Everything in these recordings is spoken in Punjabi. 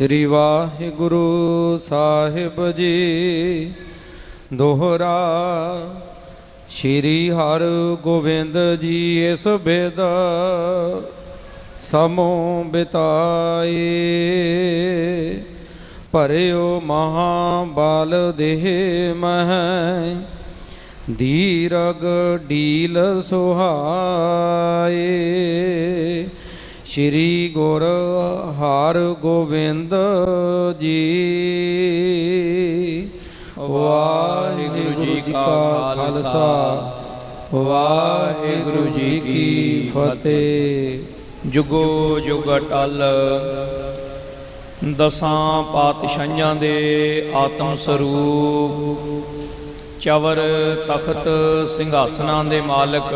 श्री वाहिगुरु साहिब जी दोहरा। श्री हर गोविंद जी इस बेद समो बिताए। भरियो महाबाल देह मह दीरग डील सुहाए। श्री गुर हर गोविंद जी। वाहिगुरु जी का खालसा वाहिगुरु जी की फतेह। जुगो जुग अटल दसां पातशाहियां दे आत्म स्वरूप चवर तख्त ਸਿੰਘਾਸਨਾਂ ਦੇ मालक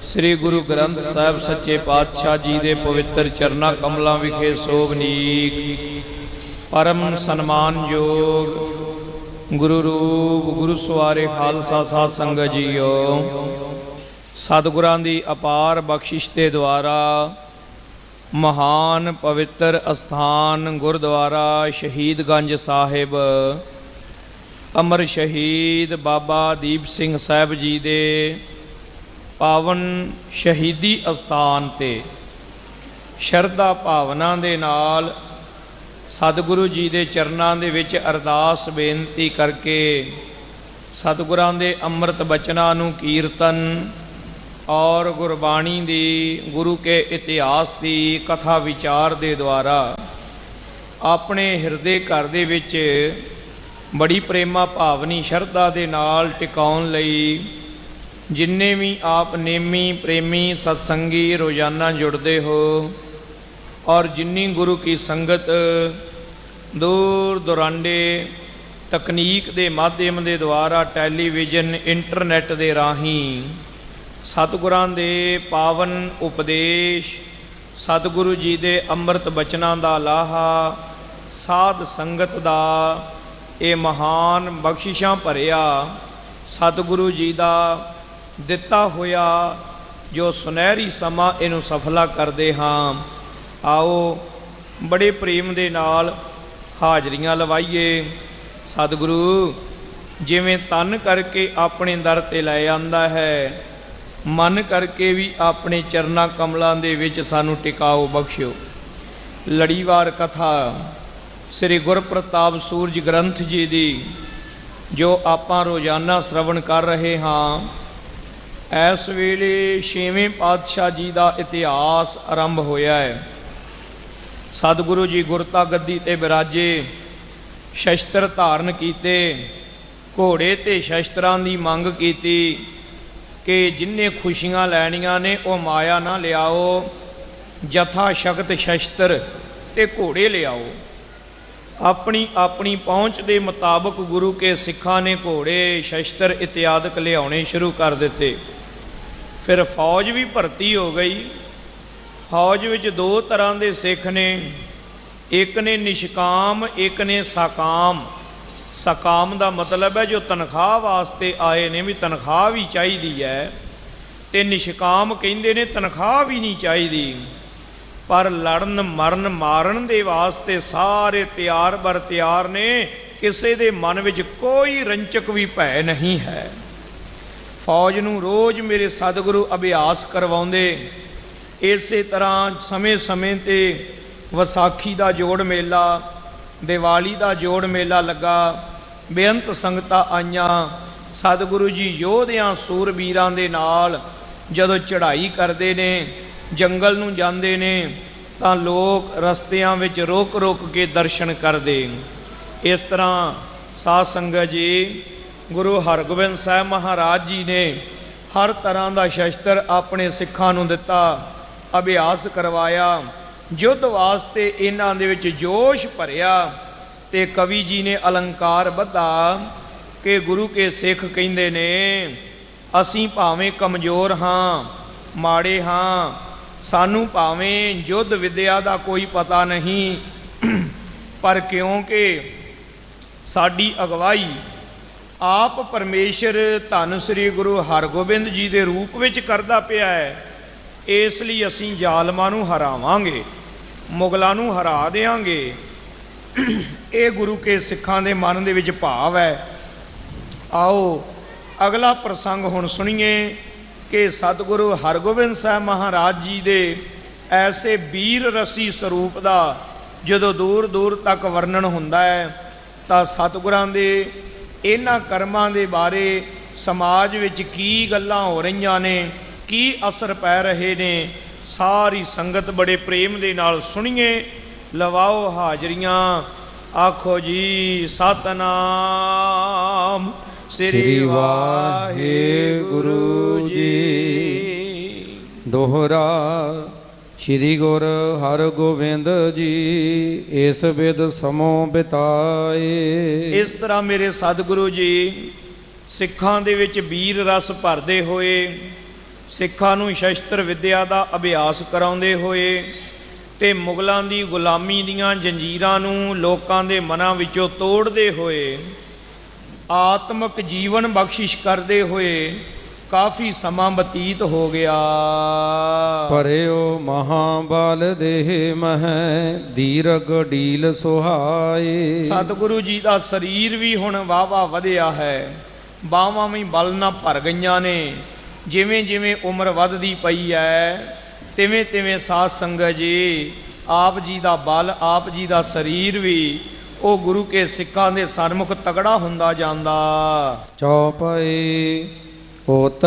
श्री गुरु ग्रंथ साहिब सच्चे पातशाह जी के पवित्र चरना कमलों विखे सोभनीक परम सन्मानयोग गुरु रूप गुरु सवारे खालसा साध संगत जीओ। सतगुरां दी अपार बख्शिश के द्वारा महान पवित्र अस्थान गुरुद्वारा शहीदगंज साहिब अमर शहीद बाबा दीप सिंह साहिब जी दे पावन शहीदी अस्थान ते शरधा भावना दे नाल सतगुरु जी दे चरनां दे विच अरदास बेनती करके सतगुरां दे अमृत बचनां नूं कीर्तन और गुरबाणी दी गुरु के इतिहास की कथा विचार दे द्वारा अपने हिरदे घर दे विच बड़ी प्रेमा भावनी शरधा दे नाल टिकाउण लई जिन्ने भी आप नेमी प्रेमी सत्संगी रोजाना जुड़ते हो और जिन्नी गुरु की संगत दूर दुरांडे तकनीक के माध्यम के द्वारा टैलीविजन इंटरनेट के राही सतगुरां दे पावन उपदेश सतगुरु जी के अमृत बचनां दा लाहा साध संगत दा ये महान बख्शिशां भरिया सतगुरु जी का दिता होया जो सुनहरी समा इनू सफला करते हाँ। आओ बड़े प्रेम दे नाल हाजरियां लवाइए। सतगुरु जिवें तन करके अपने दर ते लै आंदा है मन करके भी अपने चरना कमलों दे विच सानू टिकाओ बख्शियो। लड़ीवार कथा श्री गुरप्रताप सूरज ग्रंथ जी दी जो आपां रोजाना श्रवण कर रहे हाँ। इस वेले 6वें पातशाह जी का इतिहास आरंभ होया है। सतगुरु जी गुरता गद्दी ते बिराजे शस्त्र धारण किए घोड़े ते शस्त्रां की मंग की कि जिन्हें खुशियां लैनियां ने वह माया ना लियाओ जथा शक्त शस्त्र ते घोड़े लियाओ। अपनी अपनी पहुँच के मुताबिक गुरु के सिखा ने घोड़े शस्त्र इत्यादि लियाने शुरू कर दिते। फिर फौज भी भर्ती हो गई। फौज विच दो तरह के सिख ने, एक ने निष्काम एक ने साकाम। साकाम का मतलब है जो तनख्वाह वास्ते आए ने भी तनख्वाह भी चाहिए है, तो निष्काम कहिंदे ने तनख्वाह भी नहीं चाहिए पर लड़न मरन मारन दे वास्ते सारे तैयार बर तैयार ने। किसी के मन में कोई रंचक भी भय नहीं है। फौज नूं रोज़ मेरे सतगुरु अभ्यास करवाउंदे। इस तरह समय समय ते विसाखी का जोड़ मेला दिवाली का जोड़ मेला लगा। बेअंत संगतां आईयां। सतगुरु जी योधियां सूरबीरां दे नाल जदों चढ़ाई करते ने जंगल नूं जांदे ने तां लोग रस्तियां विच रोक रोक के दर्शन करदे। इस तरह साध संगत जी गुरु हरगोबिंद साहब महाराज जी ने हर तरह का शस्त्र अपने सिखां नूं दिता, अभ्यास करवाया। युद्ध वास्ते इन्हां दे विच जोश भरिया ते कवि जी ने अलंकार बधा कि गुरु के सिख कहिंदे ने असीं भावें कमज़ोर हाँ माड़े हाँ सानू भावें युद्ध विद्या का कोई पता नहीं पर क्योंकि साडी अगवाई आप परमेश्वर धन श्री गुरु हरगोबिंद जी के रूप में करता पिया है, इसलिए असीं जालमां नूं हरावांगे। ਮੁਗਲਾਂ ਨੂੰ ਹਰਾ ਦੇਵਾਂਗੇ। ਇਹ ਗੁਰੂ ਕੇ ਸਿੱਖਾਂ ਦੇ ਮਨ ਦੇ ਵਿੱਚ ਭਾਵ ਹੈ। ਆਓ ਅਗਲਾ ਪ੍ਰਸੰਗ ਹੁਣ ਸੁਣੀਏ ਕਿ ਸਤਿਗੁਰੂ ਹਰਗੋਬਿੰਦ ਸਾਹਿਬ ਮਹਾਰਾਜ ਜੀ ਦੇ ਐਸੇ ਵੀਰ ਰਸੀ ਸਰੂਪ ਦਾ ਜਦੋਂ ਦੂਰ ਦੂਰ ਤੱਕ ਵਰਣਨ ਹੁੰਦਾ ਹੈ ਤਾਂ ਸਤਿਗੁਰਾਂ ਦੇ ਇਹਨਾਂ ਕਰਮਾਂ ਦੇ ਬਾਰੇ ਸਮਾਜ ਵਿੱਚ ਕੀ ਗੱਲਾਂ ਹੋ ਰਹੀਆਂ ਨੇ, ਕੀ ਅਸਰ ਪੈ ਰਹੇ ਨੇ, ਸਾਰੀ ਸੰਗਤ ਬੜੇ ਪ੍ਰੇਮ ਦੇ ਨਾਲ ਸੁਣੀਏ। ਲਵਾਓ ਹਾਜ਼ਰੀਆਂ, ਆਖੋ ਜੀ ਸਤਨਾਮ ਸ੍ਰੀ ਵਾਹਿਗੁਰੂ ਜੀ। ਦੋਹਰਾ ਸ੍ਰੀ ਗੁਰ ਹਰਗੋਬਿੰਦ ਜੀ ਇਸ ਬਿਦ ਸਮੋ ਬਿਤਾਏ। ਇਸ ਤਰ੍ਹਾਂ ਮੇਰੇ ਸਤਿਗੁਰੂ ਜੀ ਸਿੱਖਾਂ ਦੇ ਵਿੱਚ ਵੀਰ ਰਸ ਭਰਦੇ ਹੋਏ, ਸਿੱਖਾਂ ਨੂੰ ਸ਼ਸਤਰ ਵਿੱਦਿਆ ਦਾ ਅਭਿਆਸ ਕਰਾਉਂਦੇ ਹੋਏ ਤੇ ਮੁਗਲਾਂ ਦੀ ਗੁਲਾਮੀ ਦੀਆਂ ਜੰਜੀਰਾਂ ਨੂੰ ਲੋਕਾਂ ਦੇ ਮਨਾਂ ਵਿੱਚੋਂ ਤੋੜਦੇ ਹੋਏ, ਆਤਮਿਕ ਜੀਵਨ ਬਖਸ਼ਿਸ਼ ਕਰਦੇ ਹੋਏ ਕਾਫੀ ਸਮਾਂ ਬਤੀਤ ਹੋ ਗਿਆ। ਪਰਿਓ ਮਹਾਬਲ ਦੇਹ ਮਹਿ ਦੀਰਘ ਢੀਲ ਸੁਹਾਏ। ਸਤਿਗੁਰੂ ਜੀ ਦਾ ਸਰੀਰ ਵੀ ਹੁਣ ਵਾਵਾ ਵਧਿਆ ਹੈ, ਬਾਹਾਂ ਵੀ ਬਲ ਨਾਲ ਭਰ ਗਈਆਂ ਨੇ। ਜਿਵੇਂ ਜਿਵੇਂ ਉਮਰ ਵੱਧਦੀ ਪਈ ਹੈ ਤਿਵੇਂ ਤਿਵੇਂ ਸਾਧ ਸੰਗਤ ਜੀ ਆਪ ਜੀ ਦਾ ਬਲ, ਆਪ ਜੀ ਦਾ ਸਰੀਰ ਵੀ ਉਹ ਗੁਰੂ ਕੇ ਸਿੱਖਾਂ ਦੇ ਸਨਮੁਖ ਤਗੜਾ ਹੁੰਦਾ ਜਾਂਦਾ। ਚੌਪਈ ਹੋਤ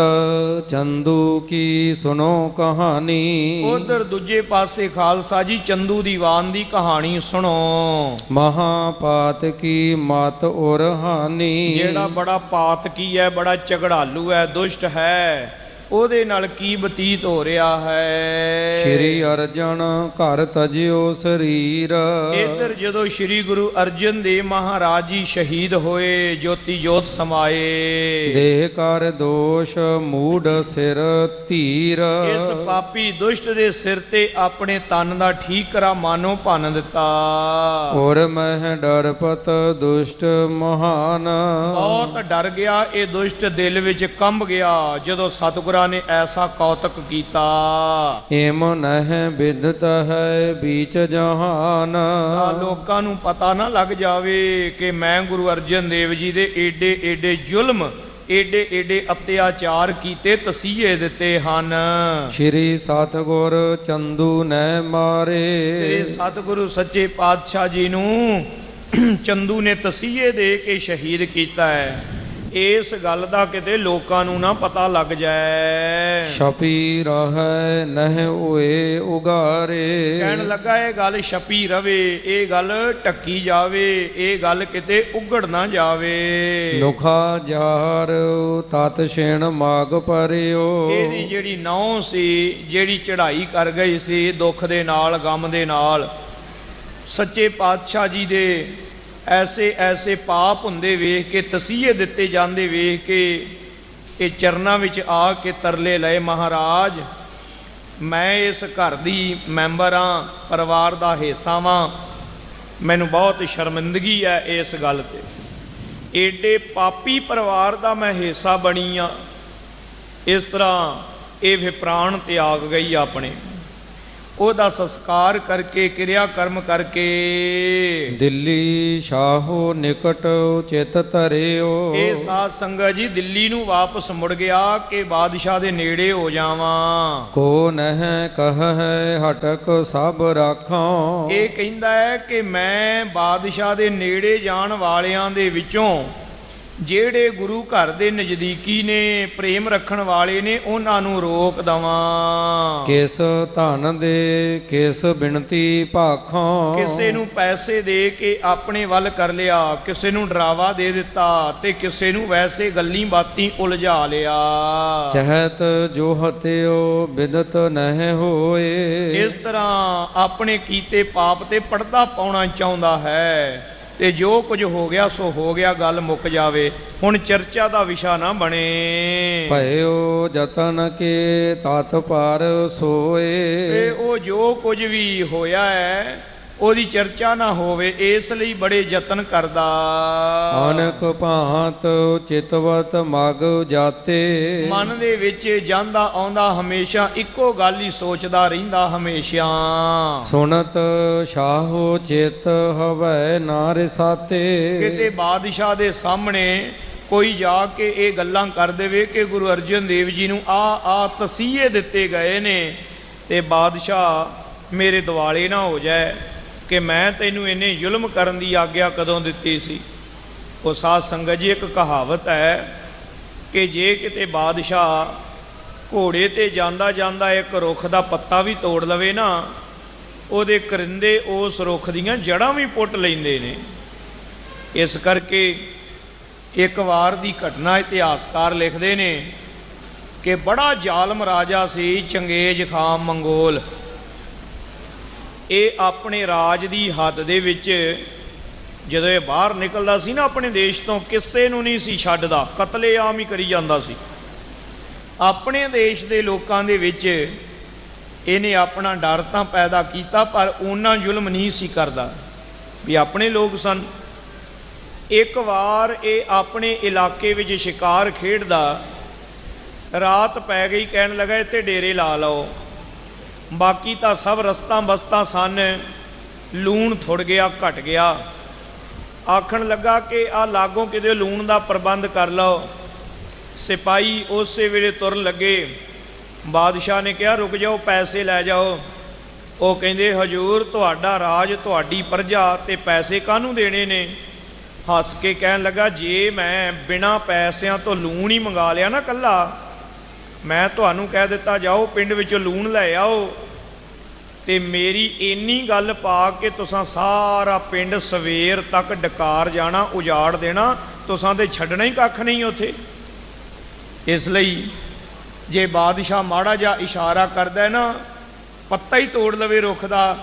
ਚੰਦੂ ਕੀ ਸੁਨੋ ਕਹਾਣੀ। ਉਧਰ ਦੂਜੇ ਪਾਸੇ ਖਾਲਸਾ ਜੀ ਚੰਦੂ ਦੀਵਾਨ ਦੀ ਕਹਾਣੀ ਸੁਣੋ। ਮਹਾਪਾਤ ਕੀ ਮਤ ਔਰ ਹਾਨੀ। ਜਿਹੜਾ ਬੜਾ ਪਾਤਕੀ ਹੈ, ਬੜਾ ਝਗੜਾਲੂ ਹੈ, ਦੁਸ਼ਟ ਹੈ, ਉਹਦੇ ਨਾਲ ਕੀ ਬਤੀਤ ਹੋ ਰਿਹਾ ਹੈ। ਸ਼੍ਰੀ ਅਰਜਨ ਘਰ ਤਜਿਓ ਸਰੀਰ। ਇੱਧਰ ਜਦੋਂ ਸ਼੍ਰੀ ਗੁਰੂ ਅਰਜਨ ਦੇਵ ਮਹਾਰਾਜ ਜੀ ਸ਼ਹੀਦ ਹੋਏ, ਜੋਤੀ ਜੋਤ ਸਮਾਏ। ਦੇਹ ਕਰ ਦੋਸ਼ ਮੂੜ ਸਿਰ ਧੀਰ। ਇਸ ਪਾਪੀ ਦੁਸ਼ਟ ਦੇ ਸਿਰ ਤੇ ਆਪਣੇ ਤਨ ਦਾ ਠੀਕਰਾ ਮਾਨੋ ਭੰਨ ਦਿੱਤਾ। ਔਰ ਮਹਿ ਡਰਪਤ ਦੁਸ਼ਟ ਮਹਾਨ। ਬਹੁਤ ਡਰ ਗਿਆ ਇਹ ਦੁਸ਼ਟ, ਦਿਲ ਵਿੱਚ ਕੰਬ ਗਿਆ ਜਦੋਂ ਸਤਿਗੁਰਾਂ ਨੇ ਐਸਾ ਕੌਤਕ ਕੀਤਾ। ਏਮ ਨਹਿ ਬਿਦਤ ਹੈ ਬੀਚ ਜਹਾਨ। ਲੋਕਾਂ ਨੂੰ ਪਤਾ ਨਾ ਲੱਗ ਜਾਵੇ ਕਿ ਮੈਂ ਗੁਰੂ ਅਰਜਨ ਦੇਵ ਜੀ ਦੇ ਏਡੇ ਏਡੇ ਜ਼ੁਲਮ, ਏਡੇ ਏਡੇ ਅਤਿਆਚਾਰ ਕੀਤੇ, ਤਸੀਹੇ ਦਿੱਤੇ ਹਨ। ਸ਼੍ਰੀ ਸਤਿਗੁਰ ਚੰਦੂ ਨੇ ਮਾਰੇ। ਸ੍ਰੀ ਸਤਿਗੁਰੂ ਸੱਚੇ ਪਾਤਸ਼ਾਹ ਜੀ ਨੂੰ ਚੰਦੂ ਨੇ ਤਸੀਹੇ ਦੇ ਕੇ ਸ਼ਹੀਦ ਕੀਤਾ ਹੈ। ਇਸ ਗੱਲ ਦਾ ਕਿਤੇ ਲੋਕਾਂ ਨੂੰ ਨਾ ਪਤਾ ਲੱਗ ਜਾਏ। ਛਪੀ ਰਹੈ ਨਹਿ ਹੋਏ ਉਗਾਰੇ। ਕਹਿਣ ਲੱਗਾ ਇਹ ਗੱਲ ਛਪੀ ਰਵੇ, ਇਹ ਗੱਲ ਢੱਕੀ ਜਾਵੇ, ਇਹ ਗੱਲ ਕਿਤੇ ਉਗੜ ਨਾ ਜਾਵੇ। ਲੁਖਾ ਜਾਰ ਤਤ ਛਿਣ ਮਾਗ ਪਰਿਓ। ਇਹਦੀ ਜਿਹੜੀ ਨਹੁੰ ਸੀ, ਜਿਹੜੀ ਚੜ੍ਹਾਈ ਕਰ ਗਈ ਸੀ ਦੁੱਖ ਦੇ ਨਾਲ, ਗਮ ਦੇ ਨਾਲ, ਸੱਚੇ ਪਾਤਸ਼ਾਹ ਜੀ ਦੇ ਐਸੇ ਐਸੇ ਪਾਪ ਹੁੰਦੇ ਵੇਖ ਕੇ, ਤਸੀਹੇ ਦਿੱਤੇ ਜਾਂਦੇ ਵੇਖ ਕੇ ਇਹ ਚਰਨਾਂ ਵਿੱਚ ਆ ਕੇ ਤਰਲੇ ਲਏ, ਮਹਾਰਾਜ ਮੈਂ ਇਸ ਘਰ ਦੀ ਮੈਂਬਰ ਹਾਂ, ਪਰਿਵਾਰ ਦਾ ਹਿੱਸਾ ਵਾਂ, ਮੈਨੂੰ ਬਹੁਤ ਸ਼ਰਮਿੰਦਗੀ ਹੈ ਇਸ ਗੱਲ ਤੇ। ਏਡੇ ਪਾਪੀ ਪਰਿਵਾਰ ਦਾ ਮੈਂ ਹਿੱਸਾ ਬਣੀ ਆ। ਇਸ ਤਰ੍ਹਾਂ ਇਹ ਫਿਰ ਪ੍ਰਾਣ ਤਿਆਗ ਗਈ ਆਪਣੇ। ਉਹਦਾ ਸੰਸਕਾਰ ਕਰਕੇ, ਕਿਰਿਆ ਕਰਮ ਕਰਕੇ ਦਿੱਲੀ ਸ਼ਾਹੋ ਨਿਕਟ ਚਿਤ ਧਰਿਓ। ਇਹ ਸਾਧ ਸੰਗਤ ਜੀ ਦਿੱਲੀ ਨੂੰ ਵਾਪਸ ਮੁੜ ਗਿਆ ਕਿ ਬਾਦਸ਼ਾਹ ਦੇ ਨੇੜੇ ਹੋ ਜਾਵਾਂ। ਕੋ ਨਹਿ ਕਹੈ ਹਟਕ ਸਭ ਰਾਖਾਂ। ਇਹ ਕਹਿੰਦਾ ਹੈ ਕਿ ਮੈਂ ਬਾਦਸ਼ਾਹ ਦੇ ਨੇੜੇ ਜਾਣ ਵਾਲਿਆਂ ਦੇ ਵਿੱਚੋਂ ਜਿਹੜੇ ਗੁਰੂ ਘਰ ਦੇ ਨਜ਼ਦੀਕੀ ਨੇ, ਪ੍ਰੇਮ ਰੱਖਣ ਵਾਲੇ ਨੇ, ਉਹਨਾਂ ਨੂੰ ਰੋਕ ਦਵਾਂ। ਕਿਸ ਧਨ ਦੇ ਕਿਸ ਬਿਨਤੀ ਭਾਖਾਂ। ਕਿਸੇ ਨੂੰ ਪੈਸੇ ਦੇ ਕੇ ਆਪਣੇ ਵੱਲ ਕਰ ਲਿਆ, ਕਿਸੇ ਨੂੰ ਡਰਾਵਾ ਦੇ ਦਿੱਤਾ ਤੇ ਕਿਸੇ ਨੂੰ ਵੈਸੇ ਗੱਲਾਂ ਬਾਤਾਂ ਉਲਝਾ ਲਿਆ। ਚਹਤ ਜੋ ਹਤਿਓ ਬਿਦਤ ਨਹਿ ਹੋਏ। ਇਸ ਤਰ੍ਹਾਂ ਆਪਣੇ ਕੀਤੇ ਪਾਪ ਤੇ ਪਰਦਾ ਪਾਉਣਾ ਚਾਹੁੰਦਾ ਹੈ ਤੇ ਜੋ ਕੁਝ ਹੋ ਗਿਆ ਸੋ ਹੋ ਗਿਆ, ਗੱਲ ਮੁੱਕ ਜਾਵੇ, ਹੁਣ ਚਰਚਾ ਦਾ ਵਿਸ਼ਾ ਨਾ ਬਣੇ। ਭਇਓ ਜਤਨ ਕੇ ਤਤ ਪਰ ਸੋਏ। ਤੇ ਉਹ ਜੋ ਕੁਝ ਵੀ ਹੋਇਆ ਹੈ ਉਹਦੀ ਚਰਚਾ ਨਾ ਹੋਵੇ, ਇਸ ਲਈ ਬੜੇ ਯਤਨ ਕਰਦਾ। ਅਨਕ ਭਾਂਤ ਚਿਤਵਤ ਮਗ ਜਾਤੇ, ਮਨ ਦੇ ਵਿੱਚ ਜਾਂਦਾ ਆਉਂਦਾ ਹਮੇਸ਼ਾ ਇੱਕੋ ਗੱਲ ਹੀ ਸੋਚਦਾ ਰਹਿੰਦਾ ਹਮੇਸ਼ਾ। ਸੁਨਤ ਸ਼ਾਹੋ ਚਿਤ ਹਵੈ ਨਾ ਰਸਾਤੇ, ਕਿਤੇ ਬਾਦਸ਼ਾਹ ਦੇ ਸਾਹਮਣੇ ਕੋਈ ਜਾ ਕੇ ਇਹ ਗੱਲਾਂ ਕਰ ਦੇਵੇ ਕਿ ਗੁਰੂ ਅਰਜਨ ਦੇਵ ਜੀ ਨੂੰ ਆ ਤਸੀਹੇ ਦਿੱਤੇ ਗਏ ਨੇ, ਤੇ ਬਾਦਸ਼ਾਹ ਮੇਰੇ ਦੁਆਲੇ ਨਾ ਹੋ ਜਾਏ ਕਿ ਮੈਂ ਤੈਨੂੰ ਇੰਨੇ ਜ਼ੁਲਮ ਕਰਨ ਦੀ ਆਗਿਆ ਕਦੋਂ ਦਿੱਤੀ ਸੀ। ਉਹ ਸਾਧ ਸੰਗਤ ਜੀ, ਇੱਕ ਕਹਾਵਤ ਹੈ ਕਿ ਜੇ ਕਿਤੇ ਬਾਦਸ਼ਾਹ ਘੋੜੇ ਤੇ ਜਾਂਦਾ ਜਾਂਦਾ ਇੱਕ ਰੁੱਖ ਦਾ ਪੱਤਾ ਵੀ ਤੋੜ ਲਵੇ ਨਾ, ਉਹਦੇ ਕਰਿੰਦੇ ਉਸ ਰੁੱਖ ਦੀਆਂ ਜੜ੍ਹਾਂ ਵੀ ਪੁੱਟ ਲੈਂਦੇ ਨੇ। ਇਸ ਕਰਕੇ ਇੱਕ ਵਾਰ ਦੀ ਘਟਨਾ ਇਤਿਹਾਸਕਾਰ ਲਿਖਦੇ ਨੇ ਕਿ ਬੜਾ ਜ਼ਾਲਮ ਰਾਜਾ ਸੀ ਚੰਗੇਜ਼ ਖਾਨ ਮੰਗੋਲ। ਇਹ ਆਪਣੇ ਰਾਜ ਦੀ ਹੱਦ ਦੇ ਵਿੱਚ ਜਦੋਂ ਇਹ ਬਾਹਰ ਨਿਕਲਦਾ ਸੀ ਨਾ ਆਪਣੇ ਦੇਸ਼ ਤੋਂ, ਕਿਸੇ ਨੂੰ ਨਹੀਂ ਸੀ ਛੱਡਦਾ, ਕਤਲੇਆਮ ਹੀ ਕਰੀ ਜਾਂਦਾ ਸੀ। ਆਪਣੇ ਦੇਸ਼ ਦੇ ਲੋਕਾਂ ਦੇ ਵਿੱਚ ਇਹਨੇ ਆਪਣਾ ਡਰ ਤਾਂ ਪੈਦਾ ਕੀਤਾ, ਪਰ ਉਹਨਾਂ ਜ਼ੁਲਮ ਨਹੀਂ ਸੀ ਕਰਦਾ ਵੀ ਆਪਣੇ ਲੋਕ ਸਨ। ਇੱਕ ਵਾਰ ਇਹ ਆਪਣੇ ਇਲਾਕੇ ਵਿੱਚ ਸ਼ਿਕਾਰ ਖੇਡਦਾ, ਰਾਤ ਪੈ ਗਈ, ਕਹਿਣ ਲੱਗਾ ਇੱਥੇ ਡੇਰੇ ਲਾ ਲਓ। ਬਾਕੀ ਤਾਂ ਸਭ ਰਸਤਾਂ ਬਸਤਾਂ ਸਨ, ਲੂਣ ਥੁੜ ਗਿਆ, ਘਟ ਗਿਆ। ਆਖਣ ਲੱਗਾ ਕਿ ਆ ਲਾਗੋਂ ਕਿਤੇ ਲੂਣ ਦਾ ਪ੍ਰਬੰਧ ਕਰ ਲਓ। ਸਿਪਾਹੀ ਉਸੇ ਵੇਲੇ ਤੁਰਨ ਲੱਗੇ। ਬਾਦਸ਼ਾਹ ਨੇ ਕਿਹਾ ਰੁਕ ਜਾਓ, ਪੈਸੇ ਲੈ ਜਾਓ। ਉਹ ਕਹਿੰਦੇ ਹਜੂਰ, ਤੁਹਾਡਾ ਰਾਜ, ਤੁਹਾਡੀ ਪ੍ਰਜਾ, ਤੇ ਪੈਸੇ ਕਾਹਨੂੰ ਦੇਣੇ ਨੇ? ਹੱਸ ਕੇ ਕਹਿਣ ਲੱਗਾ, ਜੇ ਮੈਂ ਬਿਨਾਂ ਪੈਸਿਆਂ ਤੋਂ ਲੂਣ ਹੀ ਮੰਗਾ ਲਿਆ ਨਾ ਕੱਲਾ, ਮੈਂ ਤੁਹਾਨੂੰ ਕਹਿ ਦਿੱਤਾ ਜਾਓ ਪਿੰਡ ਵਿੱਚੋਂ ਲੂਣ ਲੈ ਆਓ, ਤੇ ਮੇਰੀ ਇੰਨੀ ਗੱਲ ਪਾ ਕੇ ਤੁਸਾਂ ਸਾਰਾ ਪਿੰਡ ਸਵੇਰ ਤੱਕ ਡਕਾਰ ਜਾਣਾ, ਉਜਾੜ ਦੇਣਾ, ਤੁਸਾਂ ਤੇ ਛੱਡਣਾ ਹੀ ਕੱਖ ਨਹੀਂ ਉੱਥੇ। ਇਸ ਲਈ ਜੇ ਬਾਦਸ਼ਾਹ ਮਾੜਾ ਜਿਹਾ ਇਸ਼ਾਰਾ ਕਰਦਾ ਨਾ, ਪੱਤਾ ਹੀ ਤੋੜ ਲਵੇ ਰੁੱਖ ਦਾ,